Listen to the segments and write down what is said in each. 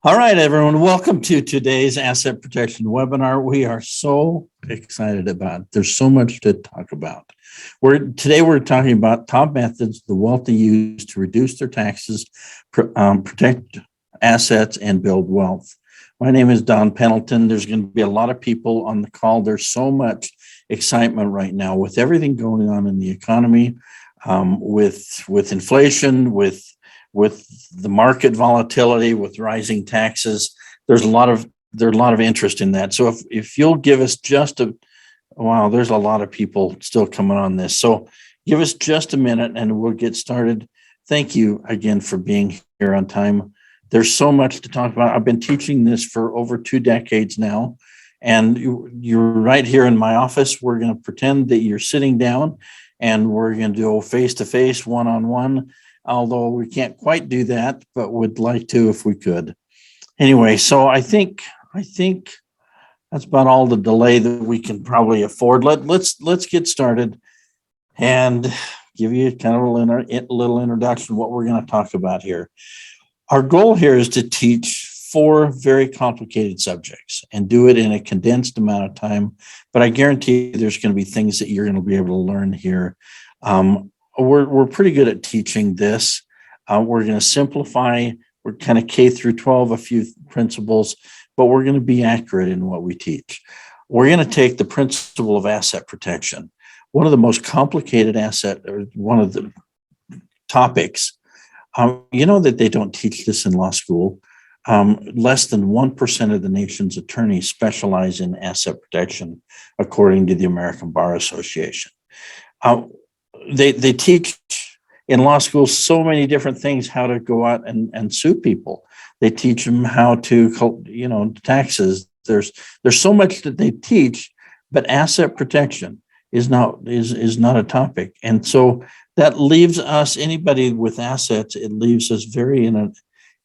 All right, everyone, welcome to today's asset protection webinar. We are so excited about it. There's so much to talk about. Today we're talking about top methods the wealthy use to reduce their taxes, protect assets, and build wealth. My name is Don Pendleton. There's going to be a lot of people on the call. There's so much excitement right now with everything going on in the economy, with inflation, with the market volatility, with rising taxes. There's a lot of interest in that. So if you'll give us there's a lot of people still coming on this. So give us just a minute and we'll get started. Thank you again for being here on time. There's so much to talk about. I've been teaching this for over 2 decades now, and you're right here in my office. We're going to pretend that you're sitting down, and we're going to do face-to-face, one-on-one. Although we can't quite do that, but would like to if we could. Anyway, so I think that's about all the delay that we can probably afford. Let's get started and give you kind of a little introduction what we're going to talk about here. Our goal here is to teach 4 very complicated subjects and do it in a condensed amount of time. But I guarantee you there's going to be things that you're going to be able to learn here. We're pretty good at teaching this. We're going to simplify. We're kind of K through 12, a few principles, but we're going to be accurate in what we teach. We're going to take the principle of asset protection, one of the most complicated one of the topics. That they don't teach this in law school. Less than 1% of the nation's attorneys specialize in asset protection, according to the American Bar Association. They teach in law school so many different things, how to go out and sue people. They teach them how to, taxes. There's so much that they teach, but asset protection is not a topic. And so that leaves us, anybody with assets, it leaves us in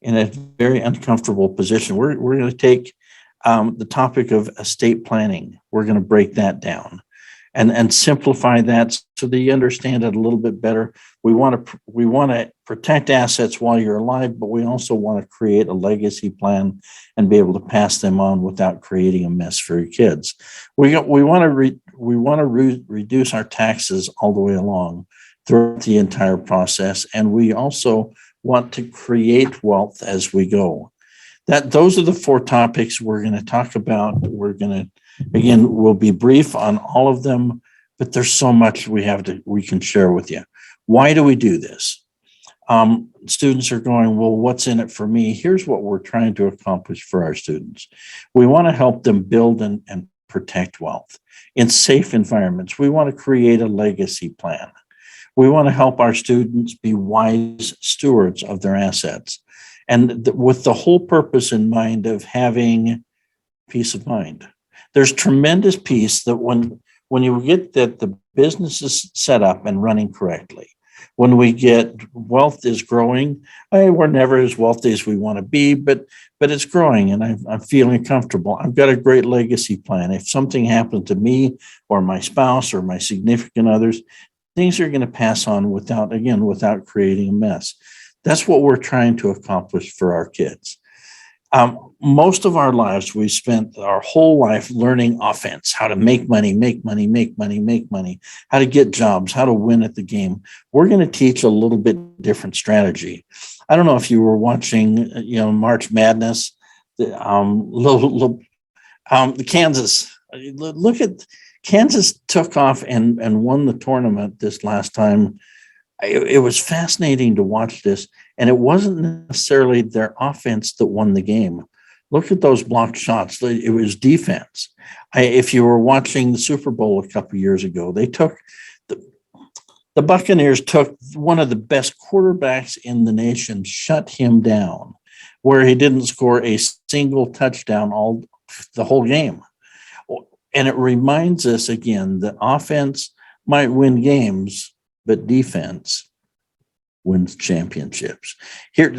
a very uncomfortable position. We're going to take the topic of estate planning. We're going to break that down and simplify that so that you understand it a little bit better. We want to protect assets while you're alive, but we also want to create a legacy plan and be able to pass them on without creating a mess for your kids. We want to reduce our taxes all the way along throughout the entire process, and we also want to create wealth as we go. Those are the 4 topics we're going to talk about. We'll be brief on all of them, but there's so much we can share with you. Why do we do this? Students are going, well, what's in it for me? Here's what we're trying to accomplish for our students. We want to help them build and protect wealth in safe environments. We want to create a legacy plan. We want to help our students be wise stewards of their assets, and with the whole purpose in mind of having peace of mind. There's tremendous peace that when you get that the business is set up and running correctly, when we get wealth is growing, we're never as wealthy as we want to be, but it's growing and I'm feeling comfortable. I've got a great legacy plan. If something happened to me or my spouse or my significant others, things are going to pass on without creating a mess. That's what we're trying to accomplish for our kids. Most of our lives, we spent our whole life learning offense, how to make money, how to get jobs, how to win at the game. We're going to teach a little bit different strategy. I don't know if you were watching, March Madness, the Kansas. Look at Kansas took off and won the tournament this last time. It was fascinating to watch this, and it wasn't necessarily their offense that won the game. Look at those blocked shots. It was defense. If you were watching the Super Bowl a couple of years ago, the Buccaneers took one of the best quarterbacks in the nation, shut him down, where he didn't score a single touchdown the whole game. And it reminds us again that offense might win games, but defense wins championships. Here,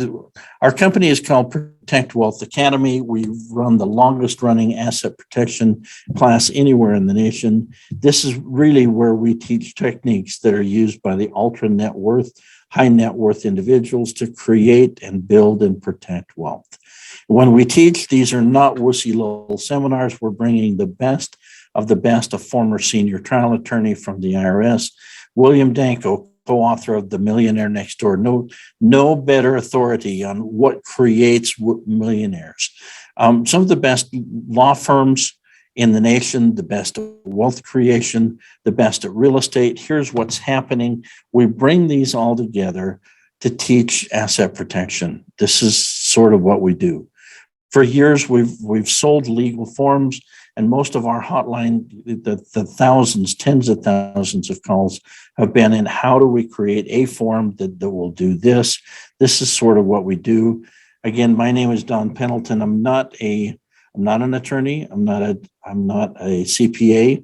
our company is called Protect Wealth Academy. We run the longest running asset protection class anywhere in the nation. This is really where we teach techniques that are used by the ultra net worth, high net worth individuals to create and build and protect wealth. When we teach, these are not wussy little seminars. We're bringing the best of the best, a former senior trial attorney from the IRS, William Danko, co-author of The Millionaire Next Door. No better authority on what creates millionaires. Some of the best law firms in the nation, the best at wealth creation, the best at real estate. Here's what's happening. We bring these all together to teach asset protection. This is sort of what we do. For years, we've sold legal forms, and most of our hotline, the thousands, tens of thousands of calls have been in how do we create a form that will do this. This is sort of what we do. Again, my name is Don Pendleton. I'm not an attorney. I'm not a CPA,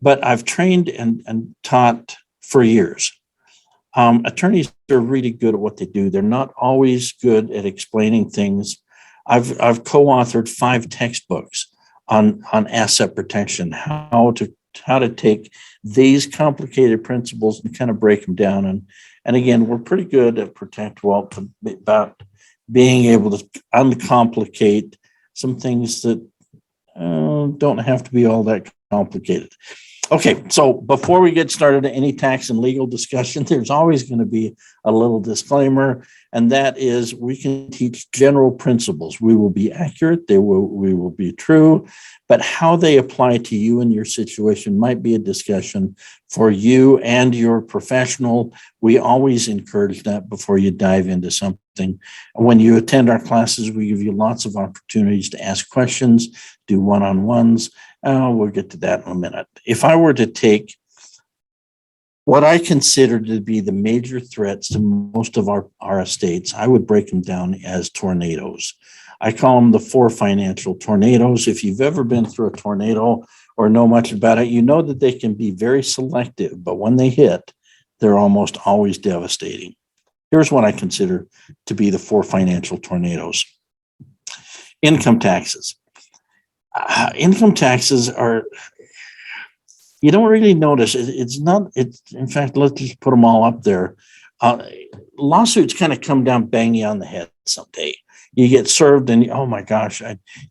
but I've trained and taught for years. Attorneys are really good at what they do. They're not always good at explaining things. I've co-authored 5 textbooks on asset protection, how to take these complicated principles and kind of break them down. And again, we're pretty good at Protect Wealth about being able to uncomplicate some things that don't have to be all that complicated. Okay, so before we get started at any tax and legal discussion, there's always going to be a little disclaimer, and that is we can teach general principles. We will be accurate, we will be true, but how they apply to you and your situation might be a discussion for you and your professional. We always encourage that before you dive into something. When you attend our classes, we give you lots of opportunities to ask questions, do one-on-ones. We'll get to that in a minute. If I were to take what I consider to be the major threats to most of our estates, I would break them down as tornadoes. I call them the 4 financial tornadoes. If you've ever been through a tornado or know much about it, you know that they can be very selective, but when they hit, they're almost always devastating. Here's what I consider to be the 4 financial tornadoes. Income taxes. Income taxes are, you don't really notice. It's in fact, let's just put them all up there. Lawsuits kind of come down, bang you on the head someday. You get served and, oh my gosh,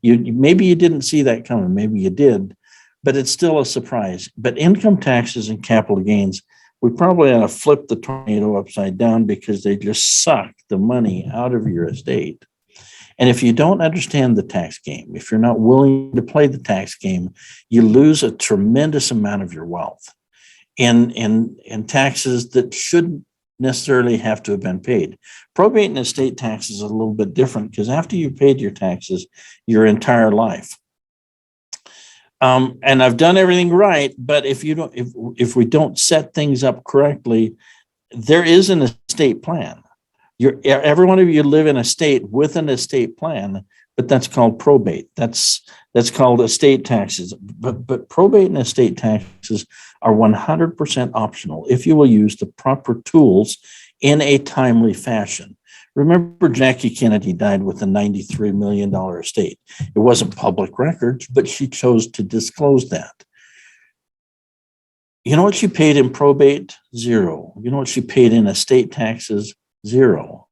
maybe you didn't see that coming. Maybe you did, but it's still a surprise. But income taxes and capital gains, we probably ought to flip the tornado upside down because they just suck the money out of your estate. And if you don't understand the tax game, if you're not willing to play the tax game, you lose a tremendous amount of your wealth in taxes that shouldn't necessarily have to have been paid. Probate and estate taxes is a little bit different because after you paid your taxes your entire life. And I've done everything right, but if we don't set things up correctly, there is an estate plan. Every one of you live in a state with an estate plan, but that's called probate. That's called estate taxes. But probate and estate taxes are 100% optional if you will use the proper tools in a timely fashion. Remember, Jackie Kennedy died with a $93 million estate. It wasn't public records, but she chose to disclose that. You know what she paid in probate? $0. You know what she paid in estate taxes? $0.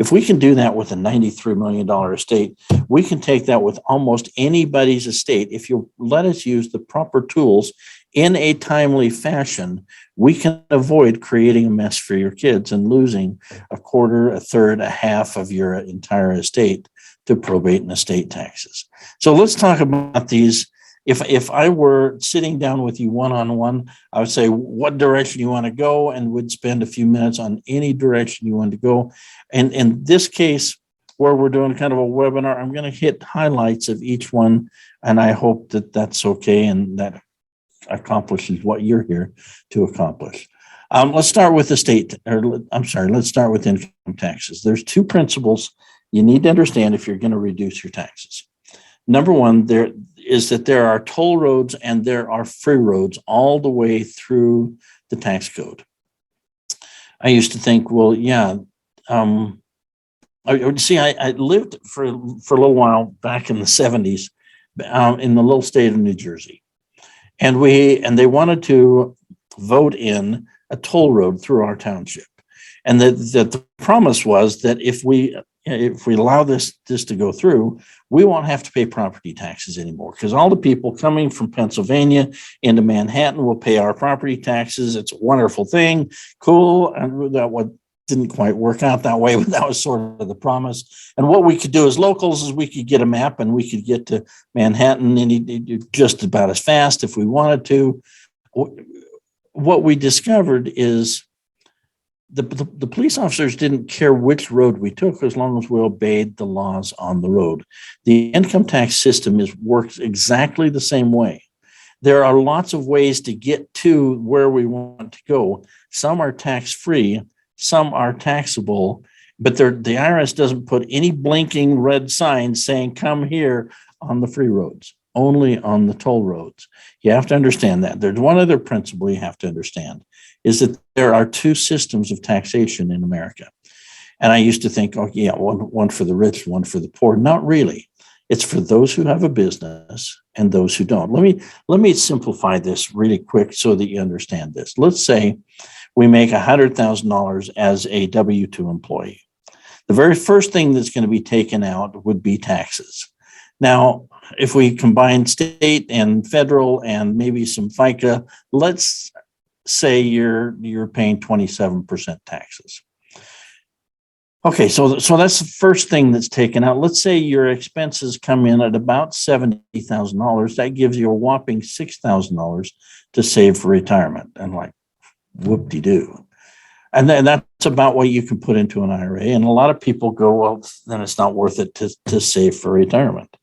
If we can do that with a $93 million estate, we can take that with almost anybody's estate. If you let us use the proper tools in a timely fashion, we can avoid creating a mess for your kids and losing a quarter, a third, a half of your entire estate to probate and estate taxes. So let's talk about these. If I were sitting down with you one-on-one, I would say what direction you want to go and would spend a few minutes on any direction you want to go. And in this case, where we're doing kind of a webinar, I'm going to hit highlights of each one, and I hope that that's okay and that accomplishes what you're here to accomplish. Let's start with let's start with income taxes. There's 2 principles you need to understand if you're going to reduce your taxes. Number one, there are toll roads and there are free roads all the way through the tax code. I used to think, well, yeah, I lived for a little while back in the 70s in the little state of New Jersey. And they wanted to vote in a toll road through our township. And the promise was that if we if we allow this to go through, we won't have to pay property taxes anymore, because all the people coming from Pennsylvania into Manhattan will pay our property taxes. It's a wonderful thing. Cool. And that what didn't quite work out that way, but that was sort of the promise. And what we could do as locals is we could get a map and we could get to Manhattan just about as fast if we wanted to. What we discovered is the police officers didn't care which road we took as long as we obeyed the laws on the road. The income tax system works exactly the same way. There are lots of ways to get to where we want to go. Some are tax-free, some are taxable, but the IRS doesn't put any blinking red signs saying, come here on the free roads, only on the toll roads. You have to understand that. There's one other principle you have to understand, is that there are two systems of taxation in America. And I used to think, oh yeah, one for the rich, one for the poor. Not really. It's for those who have a business and those who don't. Let me simplify this really quick so that you understand this. Let's say we make $100,000 as a W-2 employee. The very first thing that's going to be taken out would be taxes. Now, if we combine state and federal and maybe some FICA, let's say you're paying 27% taxes. Okay, so that's the first thing that's taken out. Let's say your expenses come in at about $70,000. That gives you a whopping $6,000 to save for retirement. And like, whoop-de-doo. And then that's about what you can put into an IRA. And a lot of people go, well, then it's not worth it to save for retirement.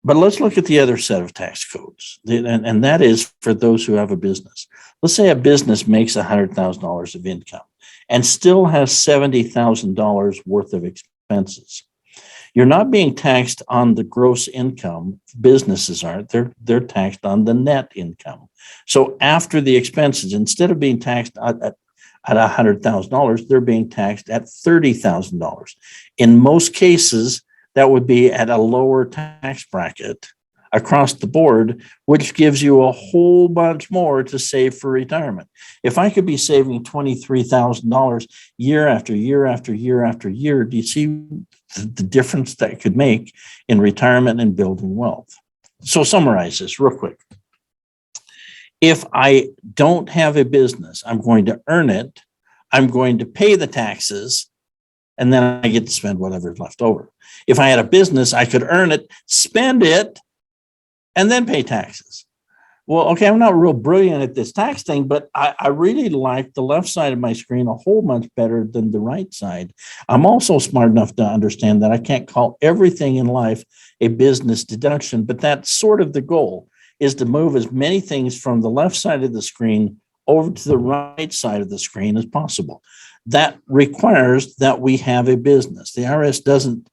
But let's look at the other set of tax codes, and that is for those who have a business. Let's say a business makes $100,000 of income and still has $70,000 worth of expenses. You're not being taxed on the gross income. Businesses aren't. They're taxed on the net income. So after the expenses, instead of being taxed at $100,000, they're being taxed at $30,000. In most cases, that would be at a lower tax bracket across the board, which gives you a whole bunch more to save for retirement. If I could be saving $23,000 year after year after year after year, do you see the difference that could make in retirement and building wealth? So summarize this real quick. If I don't have a business, I'm going to earn it, I'm going to pay the taxes, and then I get to spend whatever's left over. If I had a business, I could earn it, spend it, and then pay taxes. Well, okay, I'm not real brilliant at this tax thing, but I really like the left side of my screen a whole bunch better than the right side. I'm also smart enough to understand that I can't call everything in life a business deduction, but that's sort of the goal, is to move as many things from the left side of the screen over to the right side of the screen as possible. That requires that we have a business. The IRS doesn't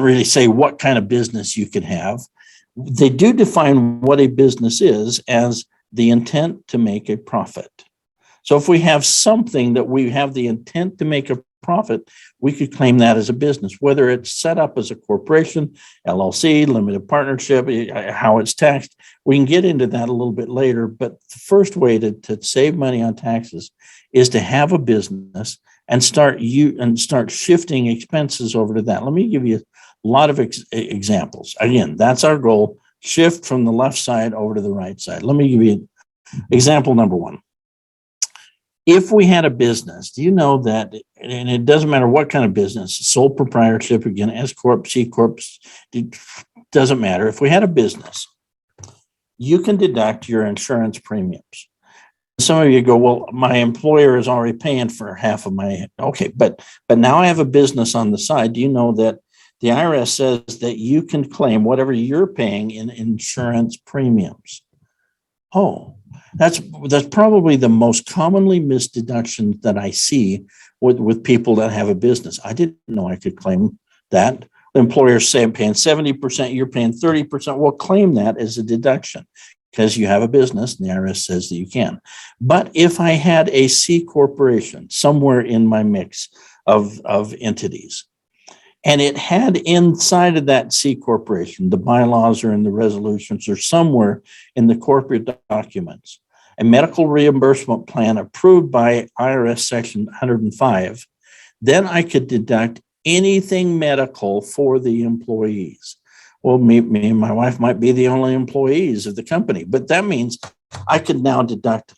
really say what kind of business you can have. They do define what a business is as the intent to make a profit. So if we have something that we have the intent to make a profit, we could claim that as a business, whether it's set up as a corporation, LLC, limited partnership, how it's taxed. We can get into that a little bit later, but the first way to save money on taxes is to have a business and start shifting expenses over to that. Let me give you a lot of examples. Again, that's our goal, shift from the left side over to the right side. Let me give you example number one. If we had a business, do you know that, and it doesn't matter what kind of business, sole proprietorship, again, S Corp, C Corp, it doesn't matter. If we had a business, you can deduct your insurance premiums. Some of you go, well, my employer is already paying for half of my, okay, but now I have a business on the side. Do you know that the IRS says that you can claim whatever you're paying in insurance premiums? Oh, that's probably the most commonly missed deduction that I see with people that have a business. I didn't know I could claim that. The employers say I'm paying 70%, you're paying 30%. Well, claim that as a deduction because you have a business and the IRS says that you can. But if I had a C corporation somewhere in my mix of entities, and it had inside of that C corporation, the bylaws or in the resolutions or somewhere in the corporate documents, a medical reimbursement plan approved by IRS section 105 Then I could deduct anything medical for the employees. Well, me and my wife might be the only employees of the company, but that means I could now deduct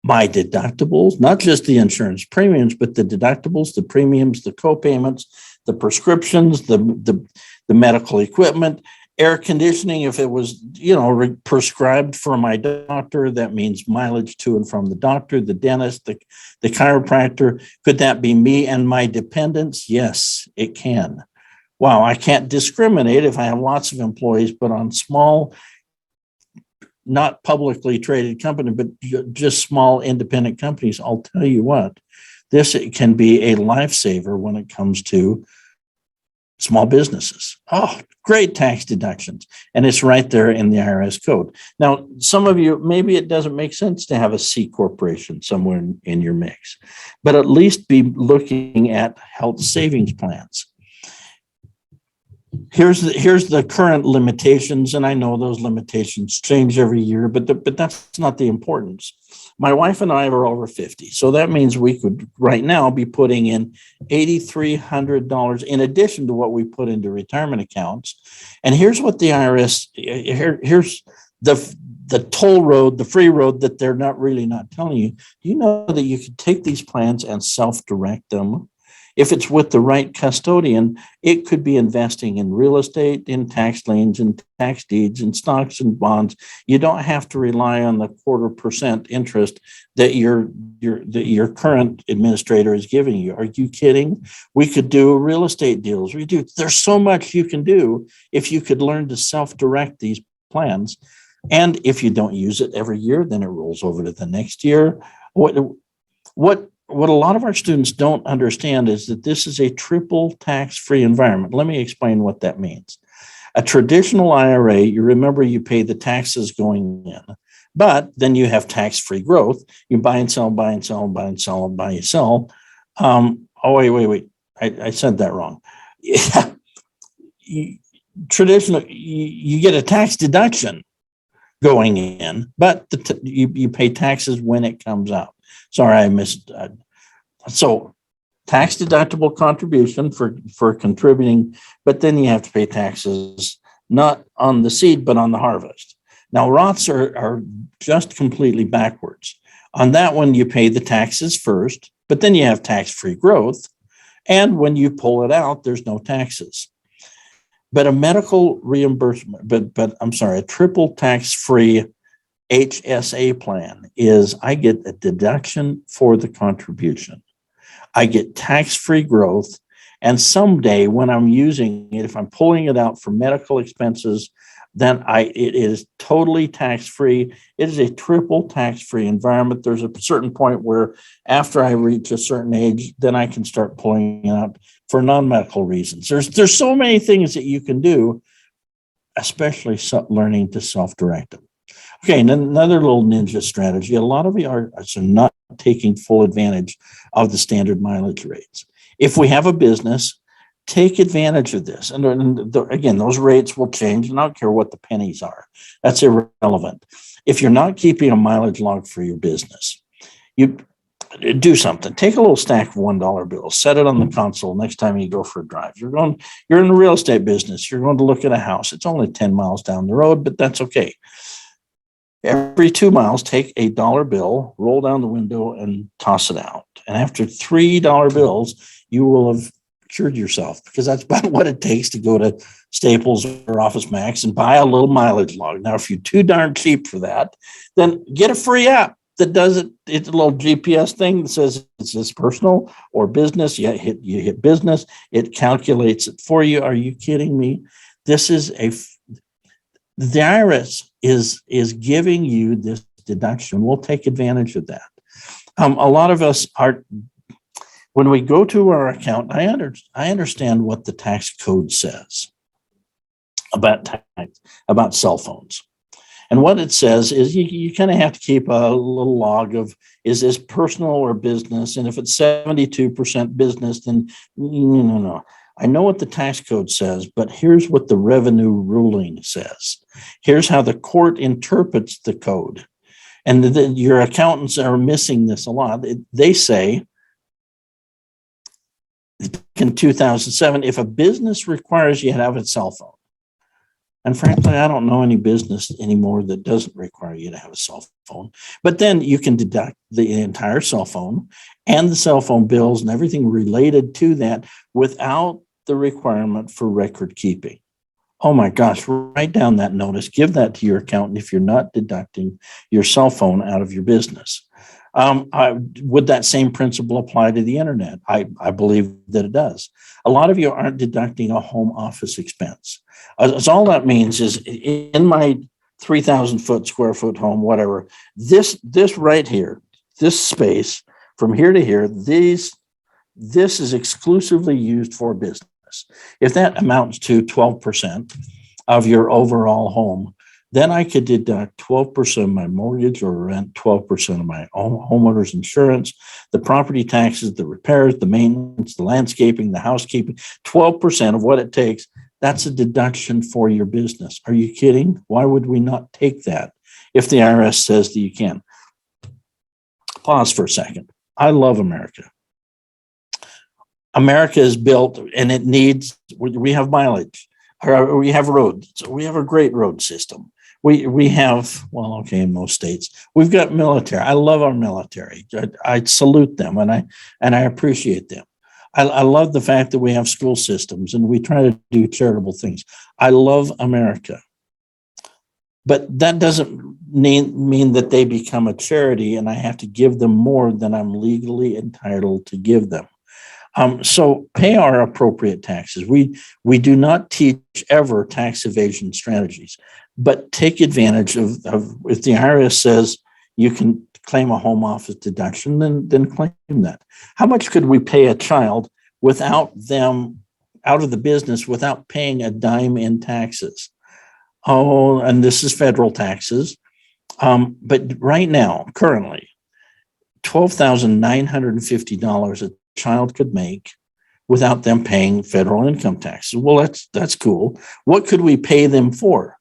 my deductibles, not just the insurance premiums, but the deductibles, the premiums, the co-payments, the prescriptions, the medical equipment, air conditioning. If it was, prescribed for my doctor, that means mileage to and from the doctor, the dentist, the chiropractor. Could that be me and my dependents? Yes, it can. Wow, I can't discriminate if I have lots of employees, but on small, not publicly traded company, but just small independent companies, I'll tell you what, this can be a lifesaver when it comes to small businesses. Oh, great tax deductions. And it's right there in the IRS code. Now, some of you, maybe it doesn't make sense to have a C corporation somewhere in your mix, but at least be looking at health savings plans. Here's the current limitations, and I know those limitations change every year, but that's not the importance. My wife and I are over 50, so that means we could right now be putting in $8,300 in addition to what we put into retirement accounts. And here's what the IRS, here's the toll road, the free road that they're not telling you. Do you know that you could take these plans and self-direct them? If it's with the right custodian, it could be investing in real estate, in tax liens, and tax deeds, and stocks and bonds. You don't have to rely on the 0.25% interest that your current administrator is giving you. Are you kidding? We could do real estate deals. There's so much you can do if you could learn to self-direct these plans. And if you don't use it every year, then it rolls over to the next year. What a lot of our students don't understand is that this is a triple tax-free environment. Let me explain what that means. A traditional IRA, you remember you pay the taxes going in, but then you have tax-free growth. You buy and sell, buy and sell, buy and sell, buy and sell. Wait. I said that wrong. Yeah. Traditional, you get a tax deduction going in, but you pay taxes when it comes out. Sorry, I missed. So tax deductible contribution for contributing, but then you have to pay taxes not on the seed, but on the harvest. Now, Roths are just completely backwards. On that one, you pay the taxes first, but then you have tax-free growth. And when you pull it out, there's no taxes. But a medical reimbursement, a triple tax-free HSA plan is I get a deduction for the contribution. I get tax-free growth. And someday when I'm using it, if I'm pulling it out for medical expenses, then it is totally tax-free. It is a triple tax-free environment. There's a certain point where after I reach a certain age, then I can start pulling it out for non-medical reasons. There's so many things that you can do, especially learning to self-direct them. Okay, and another little ninja strategy. A lot of you are not taking full advantage of the standard mileage rates. If we have a business, take advantage of this. And again, those rates will change, and I don't care what the pennies are. That's irrelevant. If you're not keeping a mileage log for your business, you do something. Take a little stack of $1 bills, set it on the console next time you go for a drive. You're in the real estate business. You're going to look at a house. It's only 10 miles down the road, but that's okay. Every 2 miles, take a $1 bill, roll down the window, and toss it out. And after $3 bills, you will have cured yourself, because that's about what it takes to go to Staples or Office Max and buy a little mileage log. Now, if you're too darn cheap for that, then get a free app that does it. It's a little GPS thing that says it's this personal or business. You hit business, it calculates it for you. Are you kidding me? This is the IRS is giving you this deduction. We'll take advantage of that. A lot of us are, when we go to our account, I understand what the tax code says about cell phones. And what it says is you kind of have to keep a little log of, is this personal or business? And if it's 72% business, then no. I know what the tax code says, but here's what the revenue ruling says. Here's how the court interprets the code. And your accountants are missing this a lot. They say in 2007, if a business requires you to have a cell phone, and frankly, I don't know any business anymore that doesn't require you to have a cell phone, but then you can deduct the entire cell phone and the cell phone bills and everything related to that without the requirement for record keeping. Oh my gosh, write down that notice, give that to your accountant if you're not deducting your cell phone out of your business. Would that same principle apply to the internet? I believe that it does. A lot of you aren't deducting a home office expense. So all that means is in my 3,000 square foot home, whatever, this right here, this space from here to here, this is exclusively used for business. If that amounts to 12% of your overall home, then I could deduct 12% of my mortgage or rent, 12% of my homeowner's insurance, the property taxes, the repairs, the maintenance, the landscaping, the housekeeping, 12% of what it takes. That's a deduction for your business. Are you kidding? Why would we not take that if the IRS says that you can? Pause for a second. I love America. America is built and it needs, we have mileage, or we have roads. We have a great road system. We have, well, okay, in most states, we've got military. I love our military. I salute them and I appreciate them. I love the fact that we have school systems and we try to do charitable things. I love America. But that doesn't mean that they become a charity and I have to give them more than I'm legally entitled to give them. So pay our appropriate taxes. We do not teach ever tax evasion strategies, but take advantage of if the IRS says you can claim a home office deduction, then claim that. How much could we pay a child without them out of the business without paying a dime in taxes? Oh, and this is federal taxes. But right now, currently, $12,950 a child could make without them paying federal income taxes. Well, that's cool. What could we pay them for?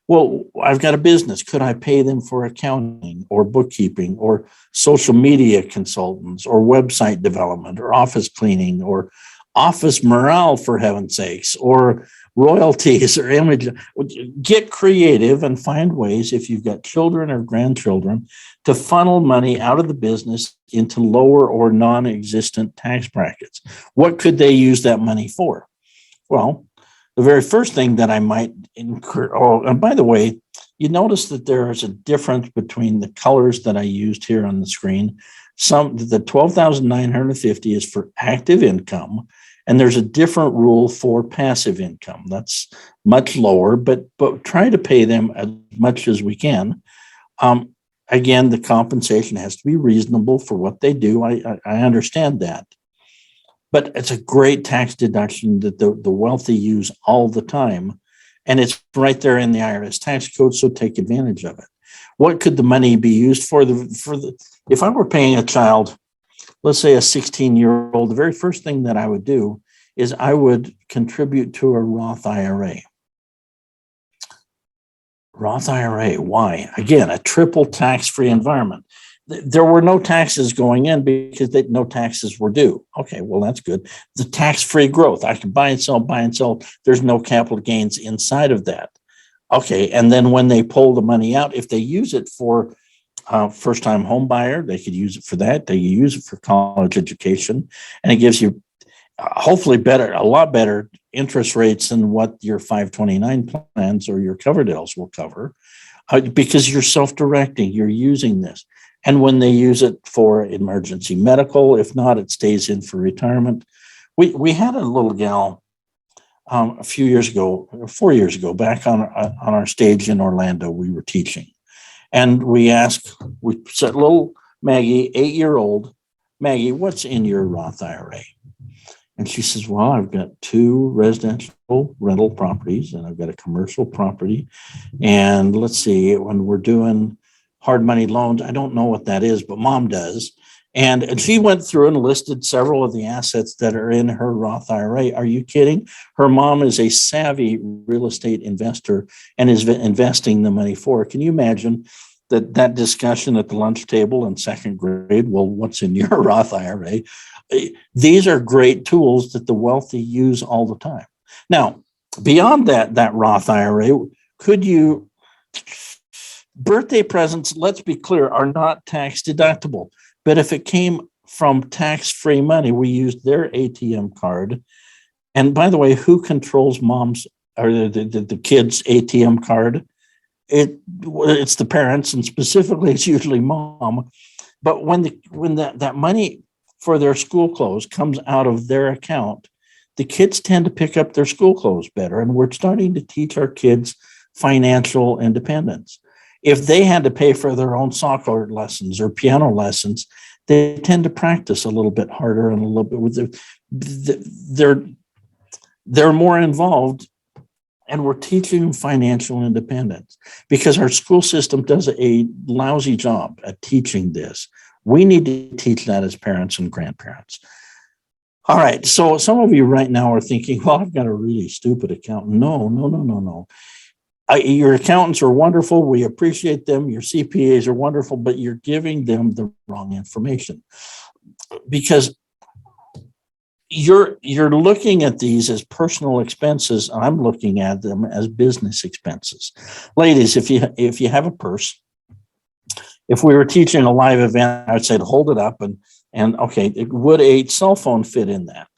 Well, I've got a business. Could I pay them for accounting or bookkeeping or social media consultants or website development or office cleaning or office morale, for heaven's sakes, or royalties or image? Get creative and find ways, if you've got children or grandchildren, to funnel money out of the business into lower or non-existent tax brackets. What could they use that money for? Well, the very first thing that I might incur, oh, and by the way, you notice that there is a difference between the colors that I used here on the screen. The $12,950 is for active income, and there's a different rule for passive income. That's much lower, but try to pay them as much as we can. Again, the compensation has to be reasonable for what they do. I understand that. But it's a great tax deduction that the wealthy use all the time. And it's right there in the IRS tax code, so take advantage of it. What could the money be used for? If I were paying a child, let's say a 16-year-old, the very first thing that I would do is I would contribute to a Roth IRA. Roth IRA, why? Again, a triple tax-free environment. There were no taxes going in because no taxes were due. Okay, well, that's good. The tax-free growth, I can buy and sell. There's no capital gains inside of that. Okay, and then when they pull the money out, if they use it for first-time home buyer, they could use it for that. They use it for college education, and it gives you hopefully a lot better interest rates than what your 529 plans or your Coverdales will cover, because you're self-directing, you're using this. And when they use it for emergency medical, if not, it stays in for retirement. We had a little gal a few years ago, 4 years ago, back on our stage in Orlando, we were teaching. And we said, little Maggie, 8-year-old, Maggie, what's in your Roth IRA? And she says, well, I've got 2 residential rental properties and I've got a commercial property. And let's see, when we're doing hard money loans, I don't know what that is, but mom does. And she went through and listed several of the assets that are in her Roth IRA. Are you kidding? Her mom is a savvy real estate investor and is investing the money for her. Can you imagine that discussion at the lunch table in second grade? Well, what's in your Roth IRA? These are great tools that the wealthy use all the time. Now, beyond that Roth IRA, could you, birthday presents, let's be clear, are not tax deductible. But if it came from tax-free money, we used their ATM card. And by the way, who controls mom's or the kids' ATM card? It's the parents, and specifically it's usually mom. But when that money for their school clothes comes out of their account, the kids tend to pick up their school clothes better. And we're starting to teach our kids financial independence. If they had to pay for their own soccer lessons or piano lessons, they tend to practice a little bit harder and a little bit with they're more involved, and we're teaching them financial independence because our school system does a lousy job at teaching this. We need to teach that as parents and grandparents. All right. So some of you right now are thinking, well, I've got a really stupid accountant. No. Your accountants are wonderful. We appreciate them. Your CPAs are wonderful, but you're giving them the wrong information because you're looking at these as personal expenses. I'm looking at them as business expenses. Ladies, if you have a purse, if we were teaching a live event, I'd say to hold it up and okay, would a cell phone fit in that?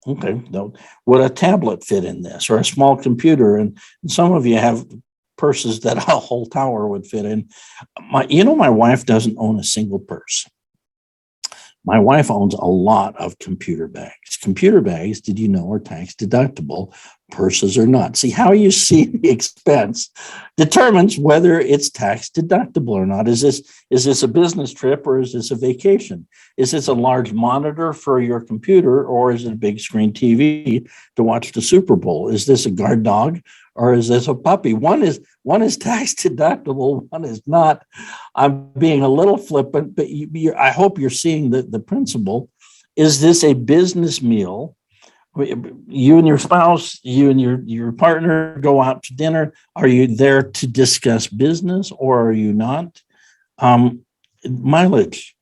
Okay, no. Would a tablet fit in this, or a small computer? And some of you have purses that a whole tower would fit in. My wife doesn't own a single purse. My wife owns a lot of computer bags. Computer bags, did you know, are tax deductible. Purses are not. See, how you see the expense determines whether it's tax deductible or not. Is this a business trip or is this a vacation? Is this a large monitor for your computer or is it a big screen TV to watch the Super Bowl? Is this a guard dog or is this a puppy? One is tax deductible, one is not. I'm being a little flippant, but I hope you're seeing the principle. Is this a business meal? You and your spouse, you and your partner go out to dinner. Are you there to discuss business or are you not? Mileage,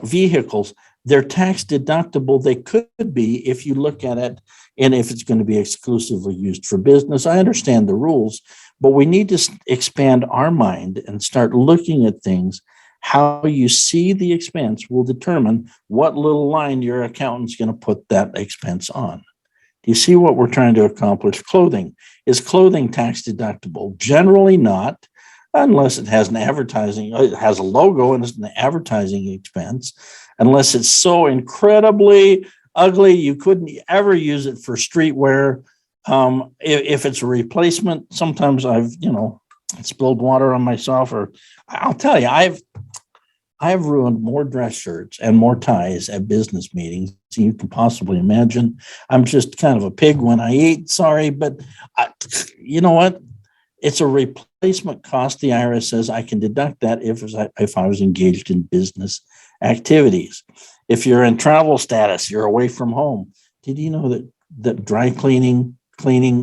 vehicles, they're tax deductible. They could be if you look at it and if it's going to be exclusively used for business. I understand the rules, but we need to expand our mind and start looking at things. How you see the expense will determine what little line your accountant's going to put that expense on. Do you see what we're trying to accomplish? Clothing. Is clothing tax deductible? Generally not, unless it has it has a logo and it's an advertising expense, unless it's so incredibly ugly you couldn't ever use it for streetwear. If it's a replacement, sometimes I've spilled water on myself, or I'll tell you, I've ruined more dress shirts and more ties at business meetings than you can possibly imagine. I'm just kind of a pig when I eat. Sorry, but you know what? It's a replacement cost. The IRS says I can deduct that if I was engaged in business activities. If you're in travel status, you're away from home. Did you know that dry cleaning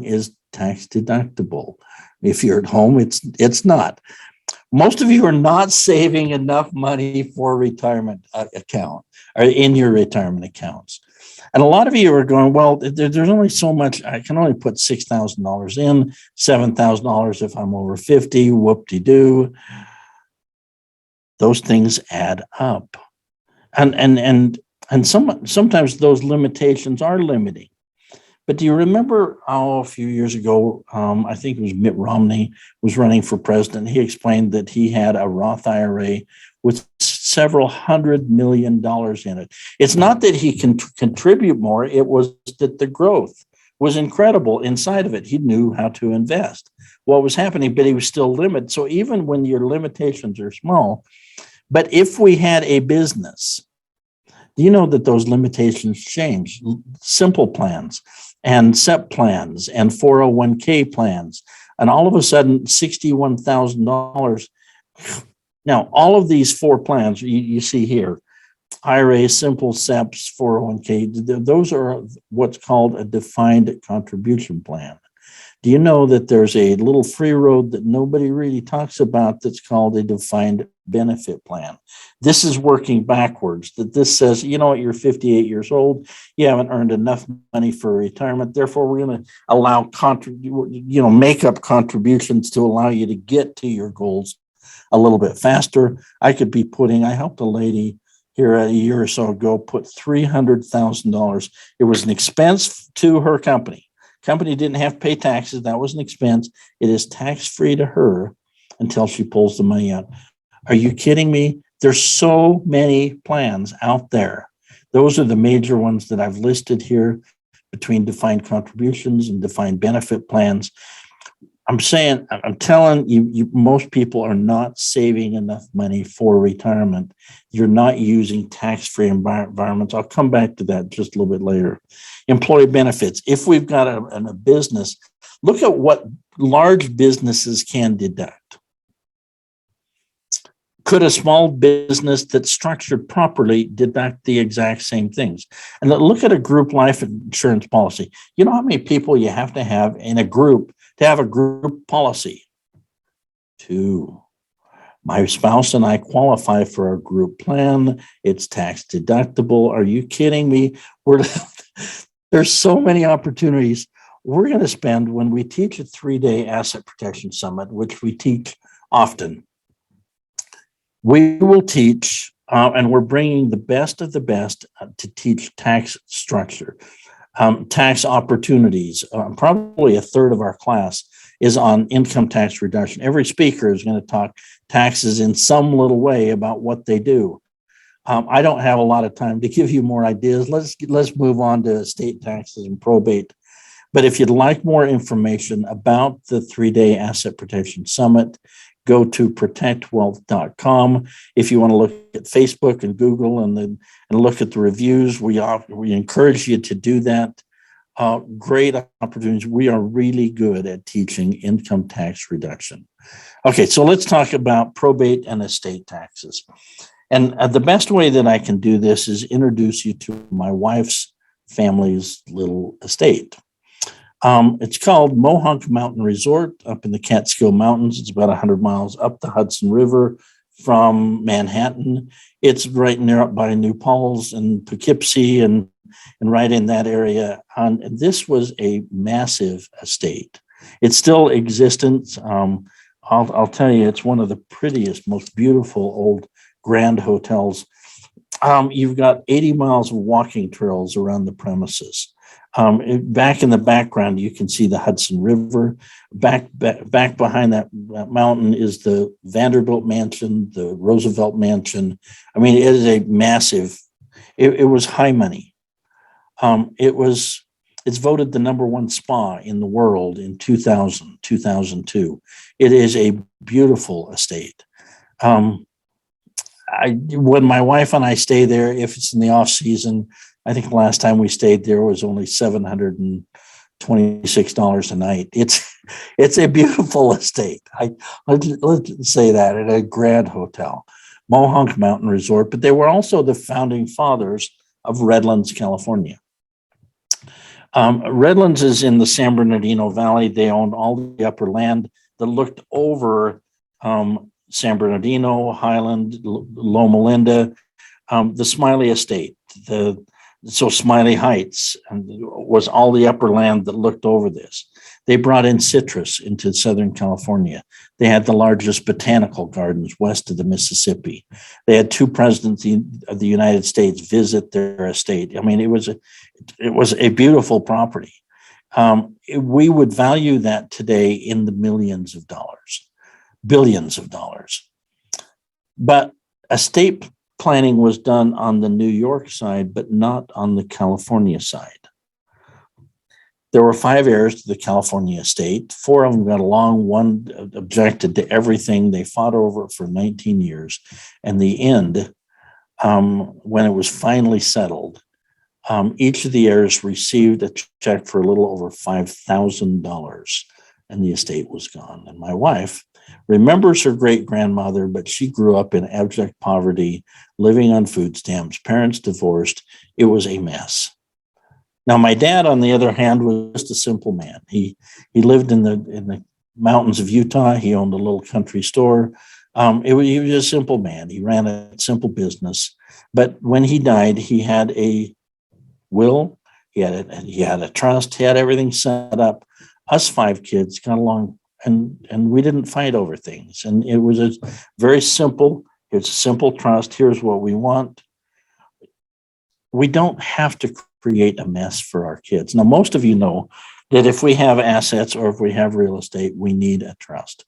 is tax deductible? If you're at home, it's not. Most of you are not saving enough money for retirement account or in your retirement accounts. And a lot of you are going, well, there's only so much. I can only put $6,000 in, $7,000 if I'm over 50, whoop-de-doo. Those things add up. And sometimes those limitations are limiting. But do you remember a few years ago, I think it was Mitt Romney was running for president. He explained that he had a Roth IRA with several $100 million in it. It's not that he can contribute more. It was that the growth was incredible inside of it. He knew how to invest. What was happening, but he was still limited. So even when your limitations are small, but if we had a business, do you know that those limitations change? Simple plans and SEP plans and 401k plans, and all of a sudden $61,000. Now, all of these four plans you see here, IRA, simple SEPs, 401k, those are what's called a defined contribution plan. Do you know that there's a little free road that nobody really talks about that's called a defined benefit plan? This is working backwards, that this says, you know what, you're 58 years old, you haven't earned enough money for retirement, therefore we're going to allow make up contributions to allow you to get to your goals a little bit faster. I helped a lady here a year or so ago put $300,000. It was an expense to her company. Company didn't have to pay taxes. That was an expense. It is tax-free to her until she pulls the money out. Are you kidding me? There's so many plans out there. Those are the major ones that I've listed here between defined contributions and defined benefit plans. I'm telling you, most people are not saving enough money for retirement. You're not using tax-free environments. I'll come back to that just a little bit later. Employee benefits. If we've got a business, look at what large businesses can deduct. Could a small business that's structured properly deduct the exact same things? And look at a group life insurance policy. You know how many people you have to have in a group to have a group policy? 2. My spouse and I qualify for a group plan. It's tax deductible. Are you kidding me? There's so many opportunities. We're going to spend, when we teach a 3-day asset protection summit, which we teach often, we will teach, and we're bringing the best of the best to teach tax structure, tax opportunities. Probably a third of our class is on income tax reduction. Every speaker is going to talk taxes in some little way about what they do. I don't have a lot of time to give you more ideas. Let's move on to estate taxes and probate. But if you'd like more information about the 3-day asset protection summit, go to protectwealth.com. If you want to look at Facebook and Google and look at the reviews, we encourage you to do that. Great opportunities. We are really good at teaching income tax reduction. Okay, so let's talk about probate and estate taxes. And the best way that I can do this is introduce you to my wife's family's little estate. It's called Mohonk Mountain Resort up in the Catskill Mountains. It's about 100 miles up the Hudson River from Manhattan. It's right near up by New Paltz and Poughkeepsie and right in that area. And this was a massive estate. It's still existent. I'll tell you, it's one of the prettiest, most beautiful old grand hotels. You've got 80 miles of walking trails around the premises. Back in the background, you can see the Hudson River. Back behind that mountain is the Vanderbilt Mansion, the Roosevelt Mansion. I mean, it is a massive. It was high money. It's voted the #1 spa in the world in 2002. It is a beautiful estate. When my wife and I stay there, if it's in the off season, I think the last time we stayed there was only $726 a night. It's a beautiful estate. Let's say that, at a grand hotel, Mohonk Mountain Resort. But they were also the founding fathers of Redlands, California. Redlands is in the San Bernardino Valley. They owned all the upper land that looked over San Bernardino, Highland, Loma Linda, the Smiley Estate, so Smiley Heights was all the upper land that looked over this. They brought in citrus into Southern California. They had the largest botanical gardens west of the Mississippi. They had 2 presidents of the United States visit their estate. I mean, it was a beautiful property. We would value that today in the millions of dollars, billions of dollars. But estate planning was done on the New York side, but not on the California side. There were 5 heirs to the California estate. 4 of them got along. 1 objected to everything. They fought over it for 19 years. And the end, when it was finally settled, each of the heirs received a check for a little over $5,000, and the estate was gone. And my wife remembers her great-grandmother, but she grew up in abject poverty, living on food stamps, parents divorced. It was a mess. Now, my dad, on the other hand, was just a simple man. He lived in the mountains of Utah. He owned a little country store. He was a simple man. He ran a simple business. But when he died, he had a will. He had a trust. He had everything set up. Us five kids got along, and we didn't fight over things. And it was a very simple. It's a simple trust. Here's what we want. We don't have to create a mess for our kids. Now, most of you know that if we have assets or if we have real estate, we need a trust.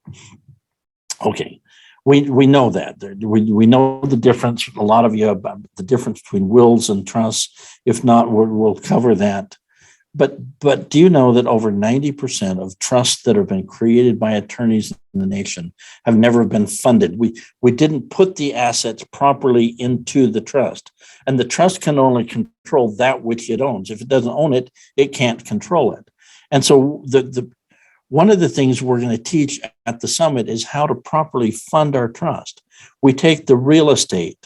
Okay, we know that. We know the difference. A lot of you about the difference between wills and trusts. If not, we'll cover that. But do you know that over 90% of trusts that have been created by attorneys in the nation have never been funded? We didn't put the assets properly into the trust, and the trust can only control that which it owns. If it doesn't own it, it can't control it. And so the one of the things we're going to teach at the summit is how to properly fund our trust. We take the real estate.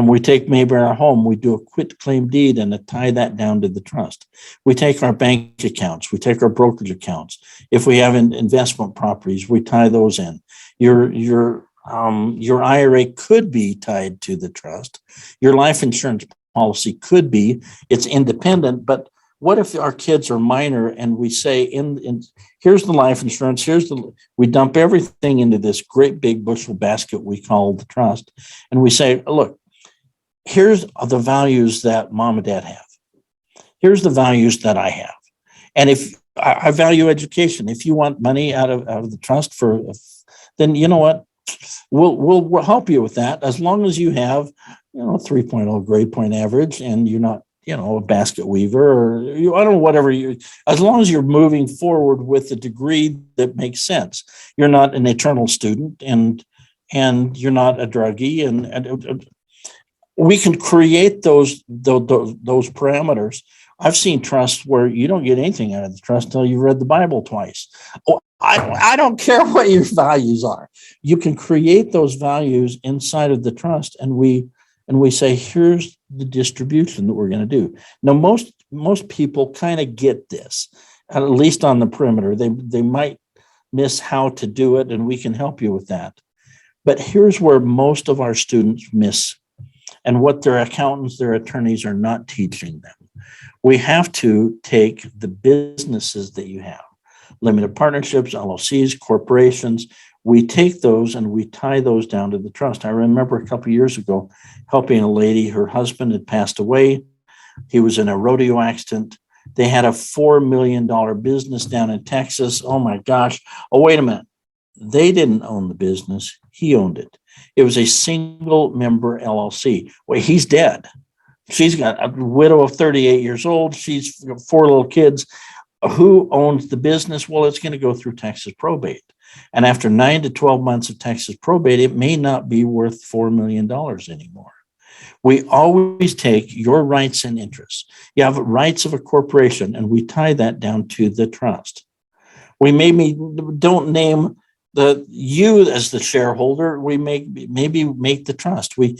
We take maybe our home, we do a quit claim deed and tie that down to the trust. We take our bank accounts, we take our brokerage accounts. If we have investment properties, we tie those in. Your IRA could be tied to the trust. Your life insurance policy could be. It's independent, but what if our kids are minor and we say, here's the life insurance, we dump everything into this great big bushel basket we call the trust, and we say, look, here's the values that mom and dad have. Here's the values that I have. And if I value education, if you want money out of the trust then you know what? We'll help you with that as long as you have, 3.0 grade point average and you're not, a basket weaver or I don't know, whatever as long as you're moving forward with a degree that makes sense. You're not an eternal student and you're not a druggie and we can create those parameters. I've seen trusts where you don't get anything out of the trust until you've read the Bible twice. Oh, I don't care what your values are. You can create those values inside of the trust, and we say, here's the distribution that we're going to do. Now, most people kind of get this, at least on the perimeter. They might miss how to do it, and we can help you with that. But here's where most of our students miss, and what their accountants, their attorneys are not teaching them. We have to take the businesses that you have, limited partnerships, LLCs, corporations. We take those and we tie those down to the trust. I remember a couple of years ago helping a lady, her husband had passed away. He was in a rodeo accident. They had a $4 million business down in Texas. Oh my gosh. Oh, wait a minute. They didn't own the business. He owned it. It was a single member LLC. Well, he's dead. She's got a widow of 38 years old. She's got 4 little kids. Who owns the business? Well, it's going to go through Texas probate. And after 9 to 12 months of Texas probate, it may not be worth $4 million anymore. We always take your rights and interests. You have rights of a corporation, and we tie that down to the trust. We maybe don't name you as the shareholder. We maybe make the trust. We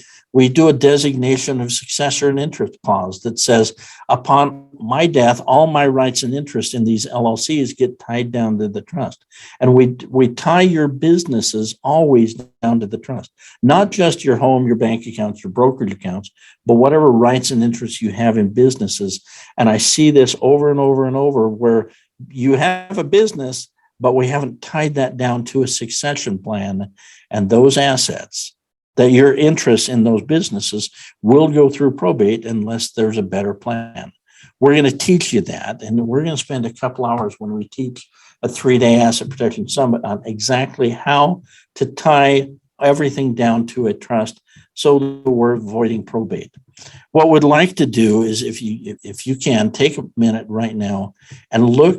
do a designation of successor and interest clause that says, upon my death, all my rights and interests in these LLCs get tied down to the trust. And we tie your businesses always down to the trust, not just your home, your bank accounts, your brokerage accounts, but whatever rights and interests you have in businesses. And I see this over and over and over where you have a business, but we haven't tied that down to a succession plan, and those assets, that your interest in those businesses will go through probate unless there's a better plan. We're going to teach you that, and we're going to spend a couple hours when we teach a 3-day asset protection summit on exactly how to tie everything down to a trust so that we're avoiding probate. What we'd like to do is, if you can, take a minute right now and go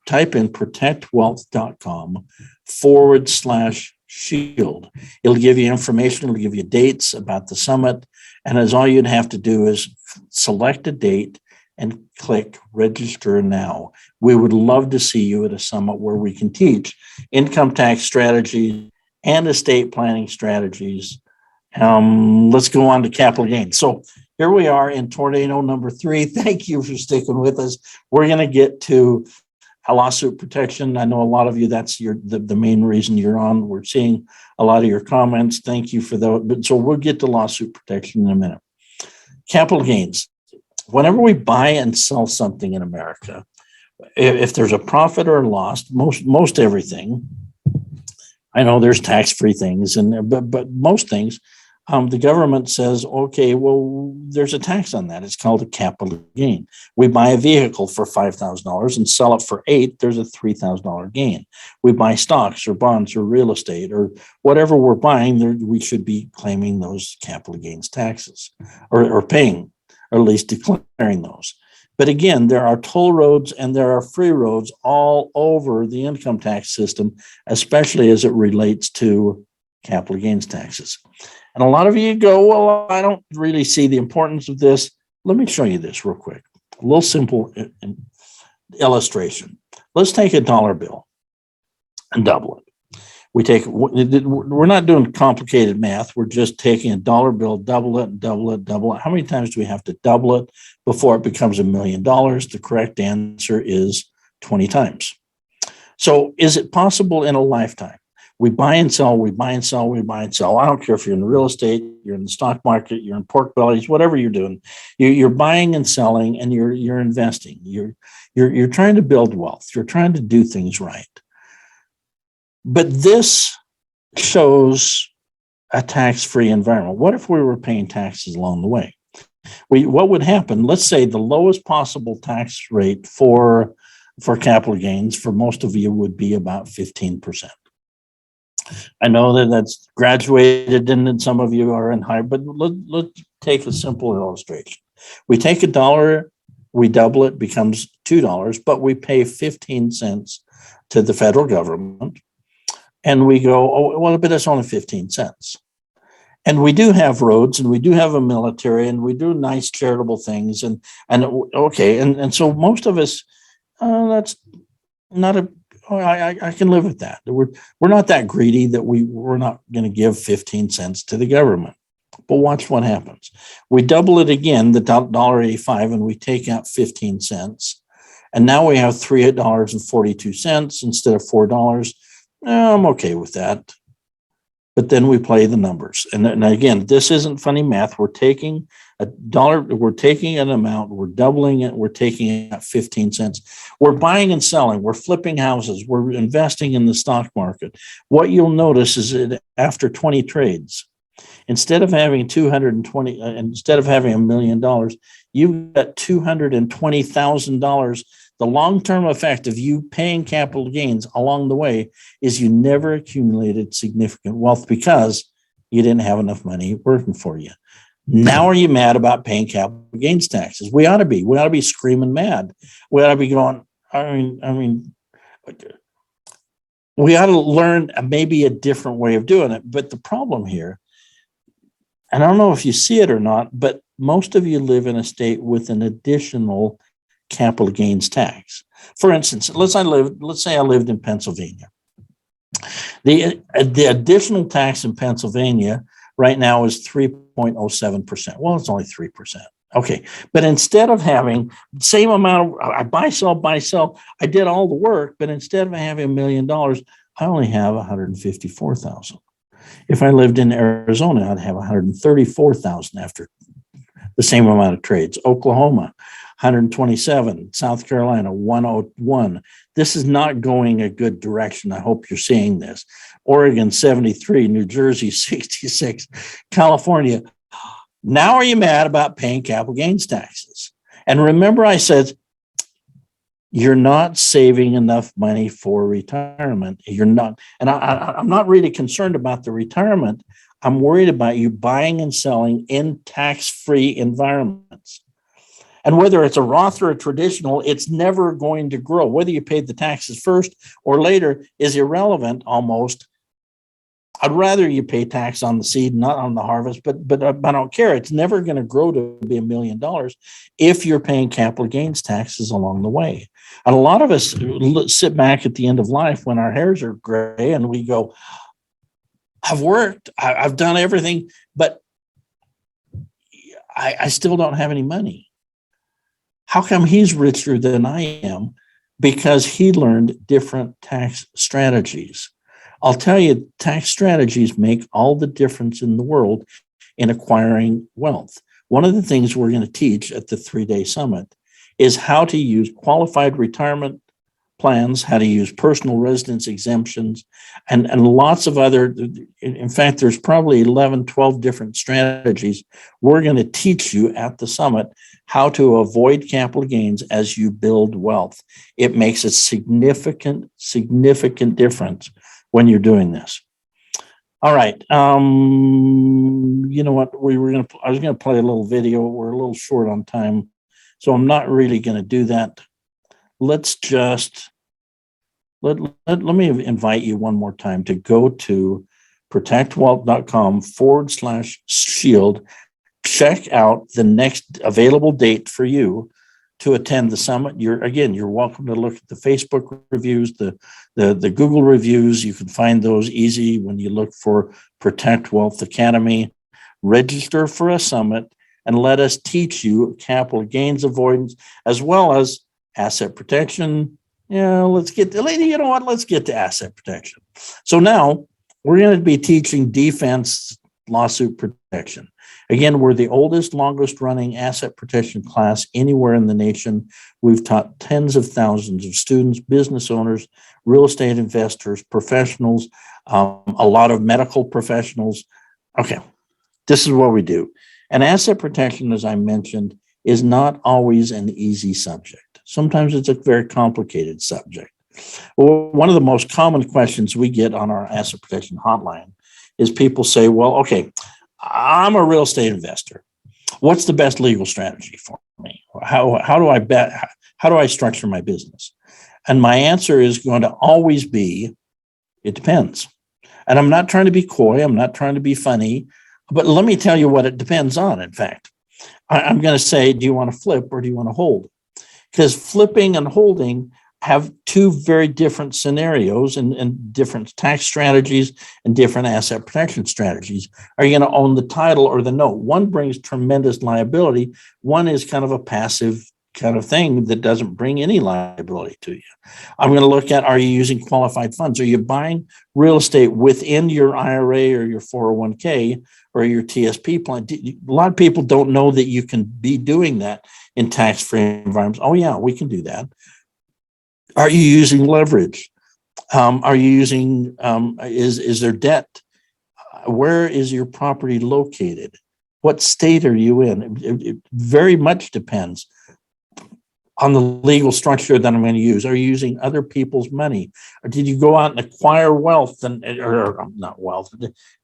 type in protectwealth.com/shield. It'll give you information, it'll give you dates about the summit. And as all you'd have to do is select a date and click register now. We would love to see you at a summit where we can teach income tax strategies and estate planning strategies. Let's go on to capital gains. So here we are in tornado number 3. Thank you for sticking with us. We're going to get to lawsuit protection. I know a lot of you, that's the main reason you're on. We're seeing a lot of your comments. Thank you for those. But so we'll get to lawsuit protection in a minute. Capital gains. Whenever we buy and sell something in America, if there's a profit or a loss, most everything, I know there's tax-free things, but most things, the government says, okay, well, there's a tax on that. It's called a capital gain. We buy a vehicle for $5,000 and sell it for $8,000. There's a $3,000 gain. We buy stocks or bonds or real estate or whatever we're buying. We should be claiming those capital gains taxes or paying, or at least declaring those. But again, there are toll roads and there are free roads all over the income tax system, especially as it relates to capital gains taxes. And a lot of you go, well, I don't really see the importance of this. Let me show you this real quick. A little simple illustration. Let's take a dollar bill and double it. We're not doing complicated math. We're just taking a dollar bill, double it, double it, double it. How many times do we have to double it before it becomes $1 million? The correct answer is 20 times. So is it possible in a lifetime? We buy and sell, we buy and sell, we buy and sell. I don't care if you're in real estate, you're in the stock market, you're in pork bellies, whatever you're doing. You're buying and selling, and you're investing. You're trying to build wealth. You're trying to do things right. But this shows a tax-free environment. What if we were paying taxes along the way? What would happen? Let's say the lowest possible tax rate for capital gains for most of you would be about 15%. I know that that's graduated and then some of you are in high, but let's take a simple illustration. We take a dollar, we double it, becomes $2, but we pay 15 cents to the federal government. And we go, oh, well, but it's only 15 cents. And we do have roads and we do have a military and we do nice charitable things. And okay. And so most of us, that's not I can live with that. We're not that greedy that we're not going to give 15 cents to the government. But watch what happens. We double it again, the $1.85, and we take out 15 cents. And now we have $3.42 instead of $4. I'm okay with that. But then we play the numbers. And again, this isn't funny math. We're taking a dollar, we're taking an amount, we're doubling it, we're taking out 15 cents. We're buying and selling, we're flipping houses, we're investing in the stock market. What you'll notice is that after 20 trades, instead of having $1 million, you've got $220,000. The long-term effect of you paying capital gains along the way is you never accumulated significant wealth because you didn't have enough money working for you. Now are you mad about paying capital gains taxes? We ought to be. We ought to be screaming mad. We ought to be going, we ought to learn maybe a different way of doing it. But the problem here, and I don't know if you see it or not, but most of you live in a state with an additional capital gains tax. For instance, let's say I lived in Pennsylvania. The additional tax in Pennsylvania right now is 3.07%. Well, it's only 3%. Okay, but instead of having the same amount of, I buy, sell, I did all the work, but instead of having $1 million, I only have 154,000. If I lived in Arizona, I'd have 134,000 after the same amount of trades. Oklahoma, 127, South Carolina, 101. This is not going a good direction. I hope you're seeing this. Oregon, 73, New Jersey, 66, California. Now are you mad about paying capital gains taxes? And remember I said, you're not saving enough money for retirement. You're not, and I'm not really concerned about the retirement. I'm worried about you buying and selling in tax-free environments. And whether it's a Roth or a traditional, it's never going to grow. Whether you paid the taxes first or later is irrelevant almost. I'd rather you pay tax on the seed, not on the harvest, but I don't care. It's never going to grow to be $1 million if you're paying capital gains taxes along the way. And a lot of us sit back at the end of life when our hairs are gray and we go, I've worked, I've done everything, but I still don't have any money. How come he's richer than I am? Because he learned different tax strategies. I'll tell you, tax strategies make all the difference in the world in acquiring wealth. One of the things we're going to teach at the 3-day summit is how to use qualified retirement plans, how to use personal residence exemptions, and lots of other. In fact, there's probably 11, 12 different strategies we're going to teach you at the summit how to avoid capital gains as you build wealth. It makes a significant difference when you're doing this. All right. You know what? I was going to play a little video. We're a little short on time, so I'm not really going to do that. Let's just let me invite you one more time to go to protectwealth.com/shield. Check out the next available date for you to attend the summit. You're welcome to look at the Facebook reviews, the Google reviews. You can find those easy when you look for Protect Wealth Academy. Register for a summit and let us teach you capital gains avoidance as well as asset protection. Let's get to asset protection. So now we're going to be teaching defense lawsuit protection. Again, we're the oldest, longest running asset protection class anywhere in the nation. We've taught tens of thousands of students, business owners, real estate investors, professionals, a lot of medical professionals. Okay, this is what we do. And asset protection, as I mentioned, is not always an easy subject. Sometimes it's a very complicated subject. Well, one of the most common questions we get on our asset protection hotline is people say, well, okay, I'm a real estate investor. What's the best legal strategy for me? How do I structure my business? And my answer is going to always be, it depends. And I'm not trying to be coy. I'm not trying to be funny, but let me tell you what it depends on. In fact, I'm going to say, do you want to flip or do you want to hold? Because flipping and holding have two very different scenarios and different tax strategies and different asset protection strategies. Are you going to own the title or the note? One brings tremendous liability. One is kind of a passive kind of thing that doesn't bring any liability to you. I'm going to look at, are you using qualified funds? Are you buying real estate within your IRA or your 401k or your TSP plan? A lot of people don't know that you can be doing that in tax-free environments. Oh yeah, we can do that. Are you using leverage? Are you using, is there debt? Where is your property located? What state are you in? It very much depends on the legal structure that I'm going to use. Are you using other people's money? Or did you go out and acquire wealth or not wealth,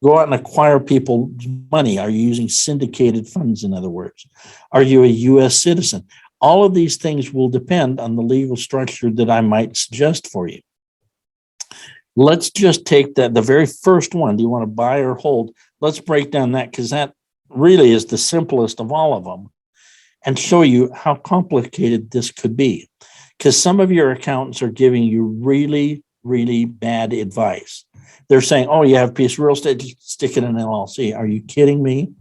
go out and acquire people's money? Are you using syndicated funds, in other words? Are you a U.S. citizen? All of these things will depend on the legal structure that I might suggest for you. Let's just take the very first one. Do you want to buy or hold? Let's break down that because that really is the simplest of all of them and show you how complicated this could be. Because some of your accountants are giving you really, really bad advice. They're saying, oh, you have a piece of real estate, just stick it in an LLC. Are you kidding me?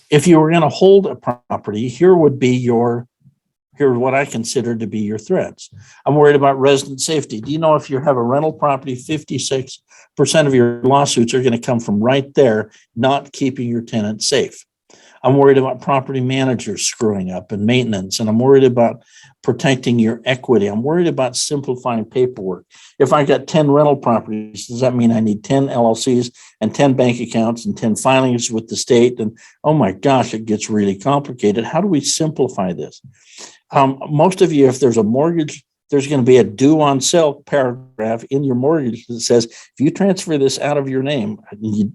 If you were going to hold a property, here would be here's what I consider to be your threats. I'm worried about resident safety. Do you know if you have a rental property, 56% of your lawsuits are going to come from right there, not keeping your tenant safe. I'm worried about property managers screwing up and maintenance, and I'm worried about protecting your equity. I'm worried about simplifying paperwork. If I got 10 rental properties, does that mean I need 10 LLCs and 10 bank accounts and 10 filings with the state? And oh my gosh, it gets really complicated. How do we simplify this? Most of you, if there's a mortgage, there's going to be a due on sale paragraph in your mortgage that says, if you transfer this out of your name, you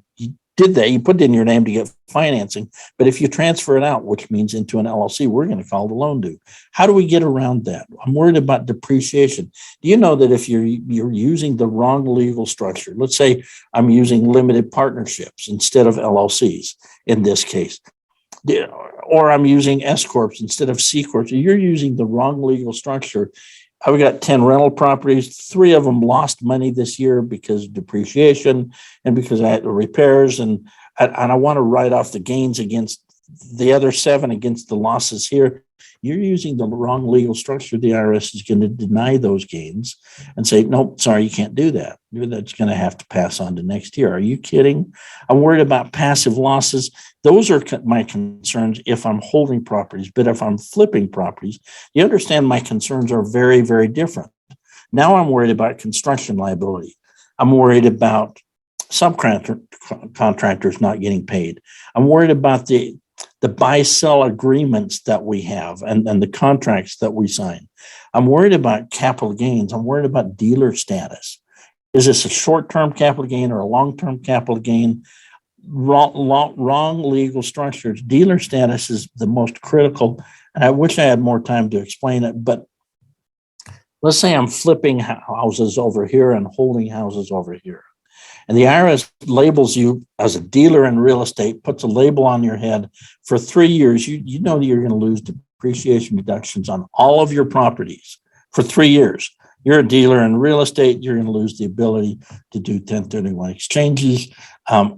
did that, you put it in your name to get financing. But if you transfer it out, which means into an LLC, we're going to call the loan due. How do we get around that? I'm worried about depreciation. Do you know that if you're using the wrong legal structure, let's say I'm using limited partnerships instead of LLCs in this case, or I'm using S corps instead of C corps, you're using the wrong legal structure. I've got 10 rental properties. 3 of them lost money this year because of depreciation and because I had repairs. And I want to write off the gains against the other 7 against the losses here, you're using the wrong legal structure. The IRS is going to deny those gains and say, nope, sorry, you can't do that. That's going to have to pass on to next year. Are you kidding? I'm worried about passive losses. Those are my concerns if I'm holding properties. But if I'm flipping properties, you understand my concerns are very, very different. Now I'm worried about construction liability. I'm worried about subcontractors not getting paid. I'm worried about the buy-sell agreements that we have and the contracts that we sign. I'm worried about capital gains. I'm worried about dealer status. Is this a short-term capital gain or a long-term capital gain? Wrong legal structures. Dealer status is the most critical. And I wish I had more time to explain it, but let's say I'm flipping houses over here and holding houses over here. And the IRS labels you as a dealer in real estate, puts a label on your head for 3 years. You know that you're going to lose depreciation deductions on all of your properties for 3 years. You're a dealer in real estate. You're going to lose the ability to do 1031 exchanges.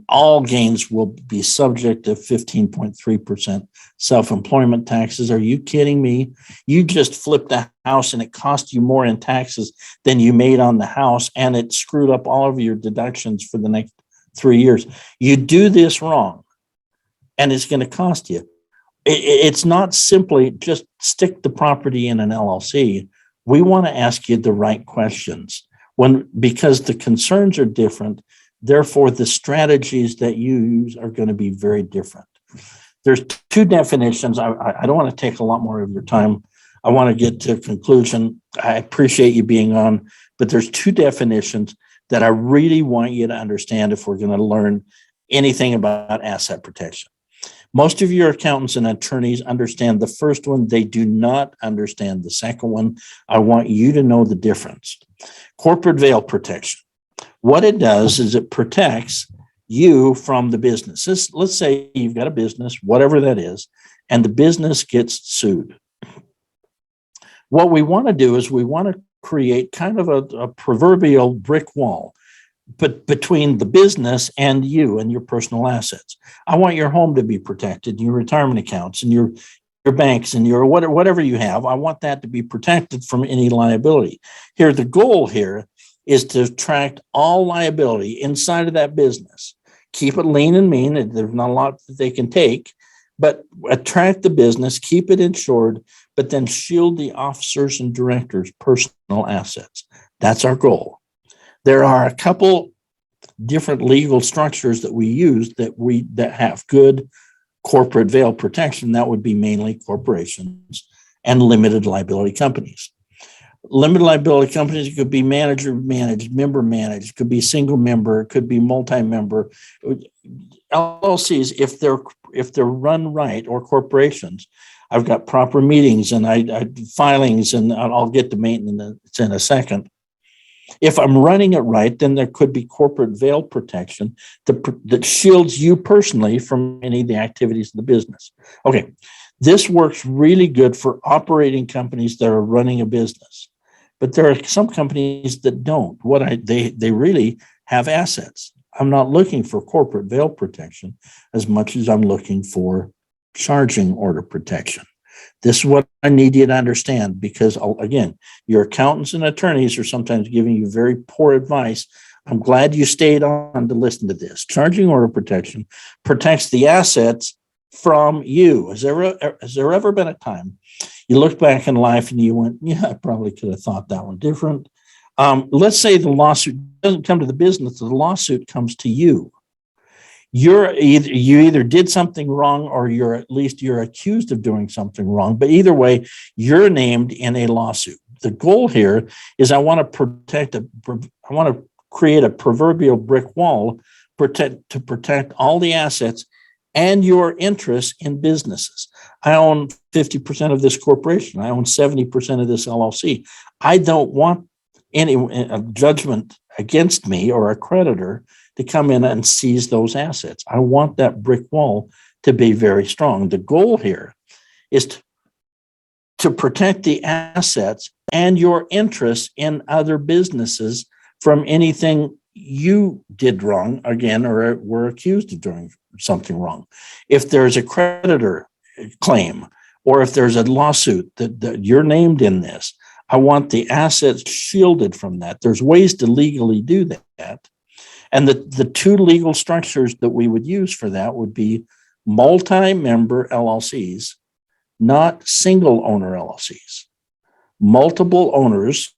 All gains will be subject to 15.3% self-employment taxes. Are you kidding me? You just flipped a house and it cost you more in taxes than you made on the house, and it screwed up all of your deductions for the next 3 years. You do this wrong, and it's going to cost you. It's not simply just stick the property in an LLC. We want to ask you the right questions because the concerns are different. Therefore, the strategies that you use are going to be very different. There's 2 definitions. I don't want to take a lot more of your time. I want to get to a conclusion. I appreciate you being on, but there's 2 definitions that I really want you to understand if we're going to learn anything about asset protection. Most of your accountants and attorneys understand the first one. They do not understand the second one. I want you to know the difference. Corporate veil protection. What it does is it protects you from the business. Let's say you've got a business, whatever that is, and the business gets sued. What we want to do is we want to create kind of a proverbial brick wall but between the business and you and your personal assets. I want your home to be protected, your retirement accounts and your banks and your whatever you have. I want that to be protected from any liability. Here, the goal here is to attract all liability inside of that business. Keep it lean and mean. There's not a lot that they can take, but attract the business, keep it insured, but then shield the officers and directors' personal assets. That's our goal. There are a couple different legal structures that we use that have good corporate veil protection. That would be mainly corporations and limited liability companies. Limited liability companies could be manager managed, member managed, could be single member, could be multi-member. LLCs, if they're run right, or corporations, I've got proper meetings and I filings, and I'll get to maintenance in a second. If I'm running it right, then there could be corporate veil protection that shields you personally from any of the activities of the business. Okay, this works really good for operating companies that are running a business, but there are some companies that don't. They really have assets. I'm not looking for corporate veil protection as much as I'm looking for charging order protection. This is what I need you to understand, because, again, your accountants and attorneys are sometimes giving you very poor advice. I'm glad you stayed on to listen to this. Charging order protection protects the assets from you. Has there ever been a time you looked back in life and you went, yeah, I probably could have thought that one different? Let's say the lawsuit doesn't come to the business, the lawsuit comes to you. You either did something wrong, or you're accused of doing something wrong. But either way, you're named in a lawsuit. The goal here is I want to create a proverbial brick wall to protect all the assets and your interests in businesses. I own 50% of this corporation. I own 70% of this LLC. I don't want any judgment against me or a creditor to come in and seize those assets. I want that brick wall to be very strong. The goal here is to protect the assets and your interests in other businesses from anything you did wrong again, or were accused of doing something wrong. If there's a creditor claim, or if there's a lawsuit that you're named in this, I want the assets shielded from that. There's ways to legally do that. And the two legal structures that we would use for that would be multi-member LLCs, not single owner LLCs. Multiple owners,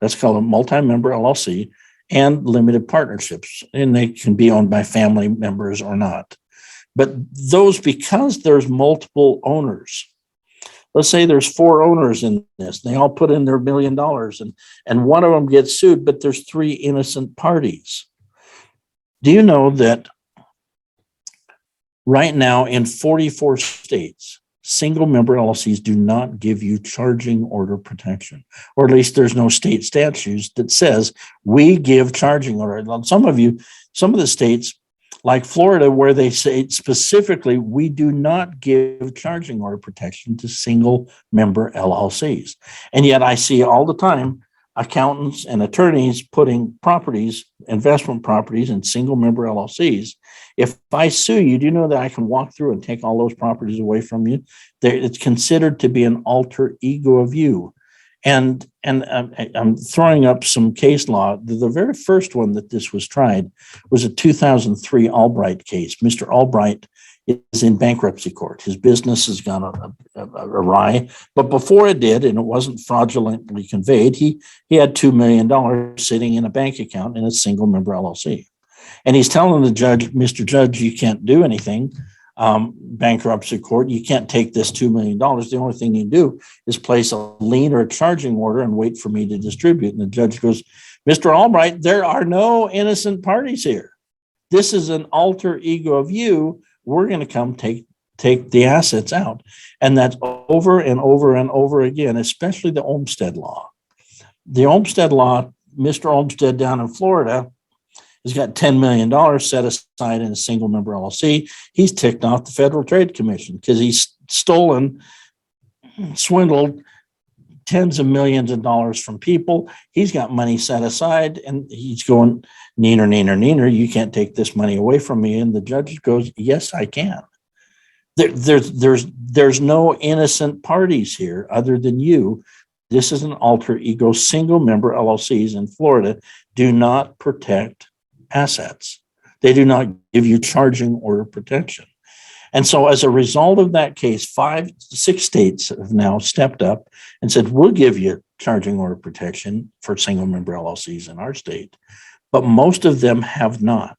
that's called a multi-member LLC, and limited partnerships, and they can be owned by family members or not. But those, because there's multiple owners, let's say there's 4 owners in this, they all put in their $1 million, and one of them gets sued, but there's 3 innocent parties. Do you know that right now in 44 states, single member LLCs do not give you charging order protection, or at least there's no state statutes that says we give charging order. Some of the states like Florida, where they say specifically, we do not give charging order protection to single member LLCs. And yet I see all the time accountants and attorneys putting properties, investment properties, in single member LLCs. If I sue you, do you know that I can walk through and take all those properties away from you? It's considered to be an alter ego of you. And I'm throwing up some case law. The very first one that this was tried was a 2003 Albright case. Mr. Albright is in bankruptcy court. His business has gone awry, but before it did, and it wasn't fraudulently conveyed, he had $2 million sitting in a bank account in a single member LLC. And he's telling the judge, Mr. Judge, you can't do anything. Bankruptcy court, you can't take this $2 million. The only thing you do is place a lien or a charging order and wait for me to distribute. And the judge goes, Mr. Albright, there are no innocent parties here. This is an alter ego of you. We're going to come take the assets out. And that's over and over and over again, especially the Olmstead law. The Olmstead law, Mr. Olmstead down in Florida has got $10 million set aside in a single member LLC. He's ticked off the Federal Trade Commission because he's stolen, swindled tens of millions of dollars from people. He's got money set aside and he's going, neener, neener, neener, you can't take this money away from me. And the judge goes, yes, I can. There's no innocent parties here other than you. This is an alter ego. Single member LLCs in Florida do not protect assets. They do not give you charging order protection. And so as a result of that case, 6 states have now stepped up and said, we'll give you charging order protection for single member LLCs in our state, but most of them have not.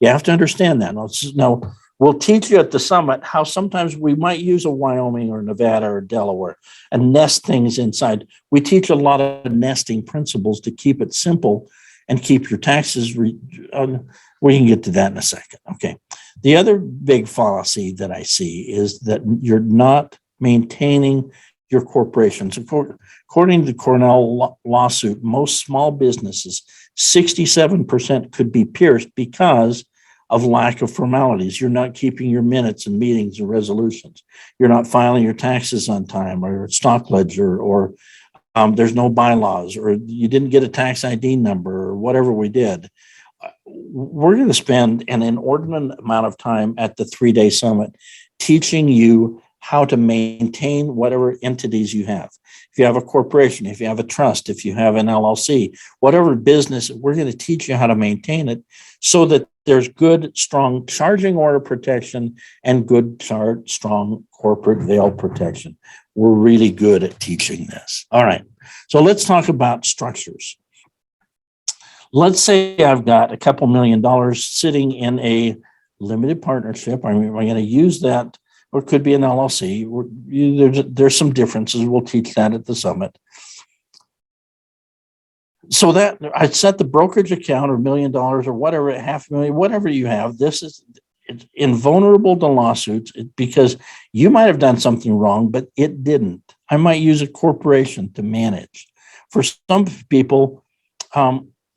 You have to understand that. Now, we'll teach you at the summit how sometimes we might use a Wyoming or Nevada or Delaware and nest things inside. We teach a lot of nesting principles to keep it simple and keep your taxes. We can get to that in a second. Okay. The other big fallacy that I see is that you're not maintaining your corporations. According to the Cornell lawsuit, most small businesses, 67% could be pierced because of lack of formalities. You're not keeping your minutes and meetings and resolutions. You're not filing your taxes on time or your stock ledger, or there's no bylaws, or you didn't get a tax ID number, or whatever we did. We're going to spend an inordinate amount of time at the 3-day summit teaching you how to maintain whatever entities you have. If you have a corporation, if you have a trust, if you have an LLC, whatever business, we're going to teach you how to maintain it so that there's good, strong charging order protection and good, strong corporate veil protection. We're really good at teaching this. All right. So let's talk about structures. Let's say I've got a couple $1 million sitting in a limited partnership. I'm going to use that, or it could be an LLC. There's some differences. We'll teach that at the summit. So that I set the brokerage account, or $1 million, or whatever, $500,000, whatever you have. It's invulnerable to lawsuits because you might have done something wrong, but it didn't. I might use a corporation to manage. For some people,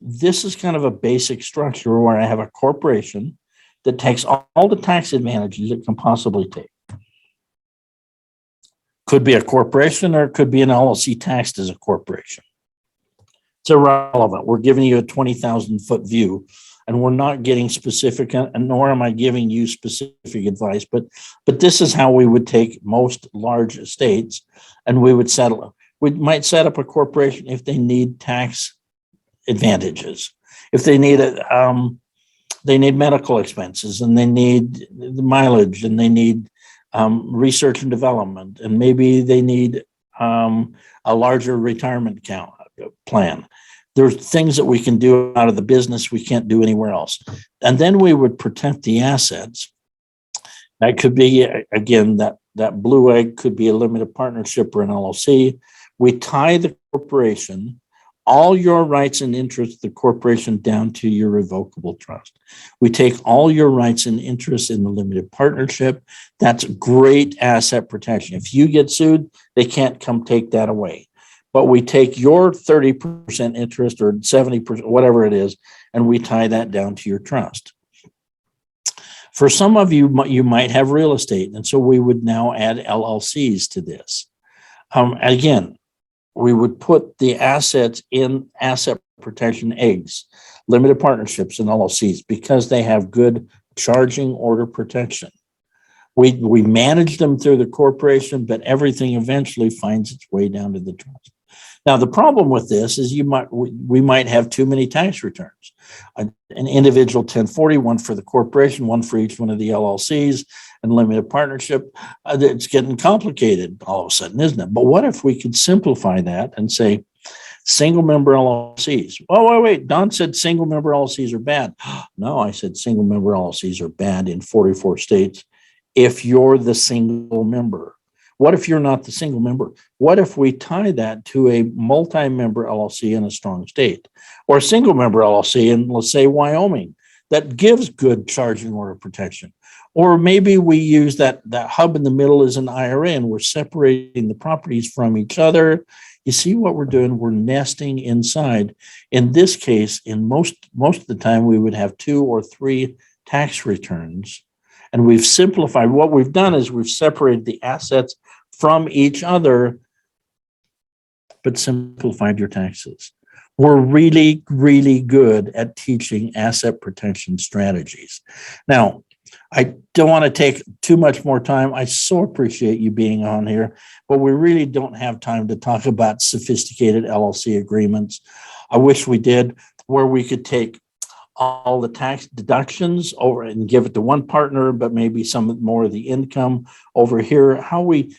this is kind of a basic structure where I have a corporation that takes all the tax advantages it can possibly take. Could be a corporation, or it could be an LLC taxed as a corporation. It's It's irrelevant. We're giving you a 20,000 foot view, and we're not getting specific, and nor am I giving you specific advice, but this is how we would take most large estates, and we would settle. We might set up a corporation if they need tax advantages, if they need medical expenses, and they need the mileage, and they need research and development, and maybe they need a larger retirement plan. There's things that we can do out of the business we can't do anywhere else. And then we would protect the assets. That could be, again, that blue egg could be a limited partnership or an LLC. We tie the corporation, all your rights and interests of the corporation, down to your revocable trust. We take all your rights and interests in the limited partnership. That's great asset protection. If you get sued, they can't come take that away. But we take your 30% interest or 70%, whatever it is, and we tie that down to your trust. For some of you, you might have real estate, and so we would now add LLCs to this. Again, we would put the assets in asset protection eggs, limited partnerships, and LLCs, because they have good charging order protection. We manage them through the corporation, but everything eventually finds its way down to the trust. Now, the problem with this is we might have too many tax returns. An individual 1040, one for the corporation, one for each one of the LLCs and limited partnership. It's getting complicated all of a sudden, isn't it? But what if we could simplify that and say single member LLCs? Oh, wait. Don said single member LLCs are bad. No, I said single member LLCs are bad in 44 states if you're the single member. What if you're not the single member? What if we tie that to a multi-member LLC in a strong state, or a single member LLC in, let's say, Wyoming, that gives good charging order protection? Or maybe we use that hub in the middle as an IRA, and we're separating the properties from each other. You see what we're doing? We're nesting inside. In this case, in most of the time, we would have 2 or 3 tax returns. And we've simplified. What we've done is we've separated the assets from each other, but simplified your taxes. We're really, really good at teaching asset protection strategies. Now, I don't want to take too much more time. I so appreciate you being on here, but we really don't have time to talk about sophisticated LLC agreements. I wish we did, where we could take all the tax deductions over and give it to one partner, but maybe some more of the income over here. How we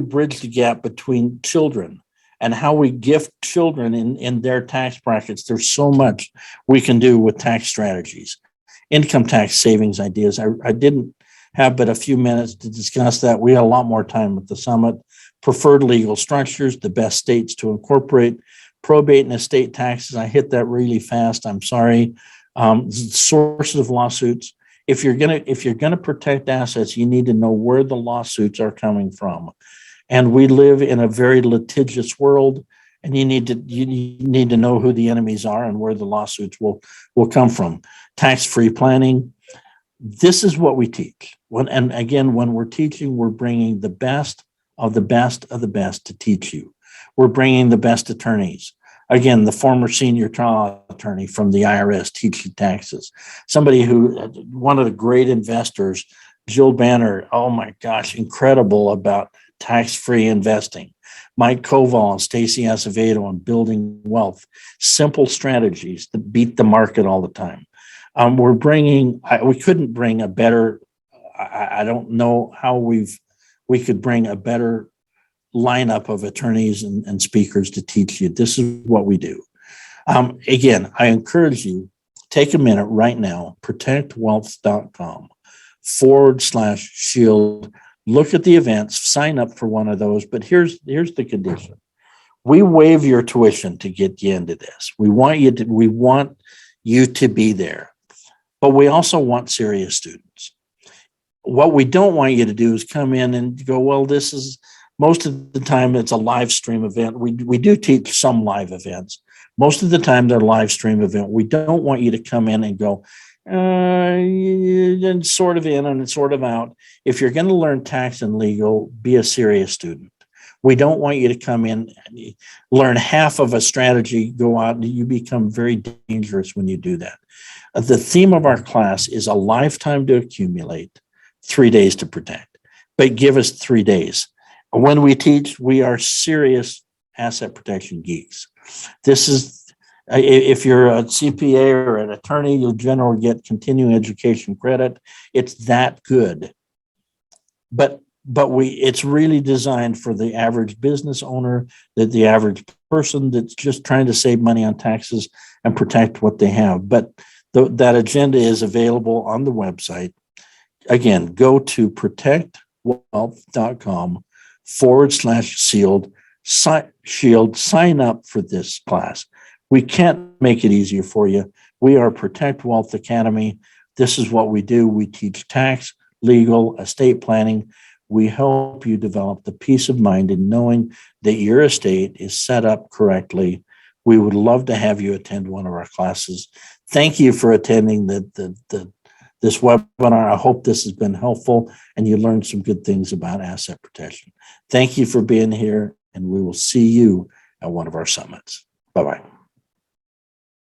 bridge the gap between children and how we gift children in their tax brackets. There's so much we can do with tax strategies. Income tax savings ideas. I didn't have but a few minutes to discuss that. We had a lot more time at the summit. Preferred legal structures, the best states to incorporate. Probate and estate taxes. I hit that really fast. I'm sorry. Sources of lawsuits. If you're gonna protect assets, you need to know where the lawsuits are coming from. And we live in a very litigious world, and you need to know who the enemies are and where the lawsuits will come from. Tax-free planning. This is what we teach. And again, when we're teaching, we're bringing the best of the best of the best to teach you. We're bringing the best attorneys. Again, the former senior trial attorney from the IRS teaching taxes. Somebody one of the great investors, Jill Banner, oh my gosh, incredible about tax-free investing. Mike Koval and Stacy Acevedo on building wealth. Simple strategies that beat the market all the time. We couldn't bring a better, I don't know how we could bring a better lineup of attorneys and speakers to teach you. This is what we do. Again, I encourage you, take a minute right now, protectwealth.com/shield. Look at the events, sign up for one of those. But here's the condition. We waive your tuition to get you into this. We want you to be there. But we also want serious students. What we don't want you to do is come in and go, well, this is, most of the time it's a live stream event. We do teach some live events. Most of the time they're live stream event. We don't want you to come in and go, and sort of in and sort of out. If you're going to learn tax and legal, be a serious student. We don't want you to come in and learn half of a strategy, go out, and you become very dangerous when you do that. The theme of our class is a lifetime to accumulate, 3 days to protect. But give us 3 days. When we teach, we are serious asset protection geeks. This is, if you're a CPA or an attorney, you'll generally get continuing education credit. It's that good. But it's really designed for the average business owner, the average person that's just trying to save money on taxes and protect what they have. But that agenda is available on the website. Again, go to protectwealth.com/shield, sign up for this class. We can't make it easier for you. We are Protect Wealth Academy. This is what we do. We teach tax, legal, estate planning. We help you develop the peace of mind in knowing that your estate is set up correctly. We would love to have you attend one of our classes. Thank you for attending this webinar. I hope this has been helpful and you learned some good things about asset protection. Thank you for being here, and we will see you at one of our summits. Bye-bye.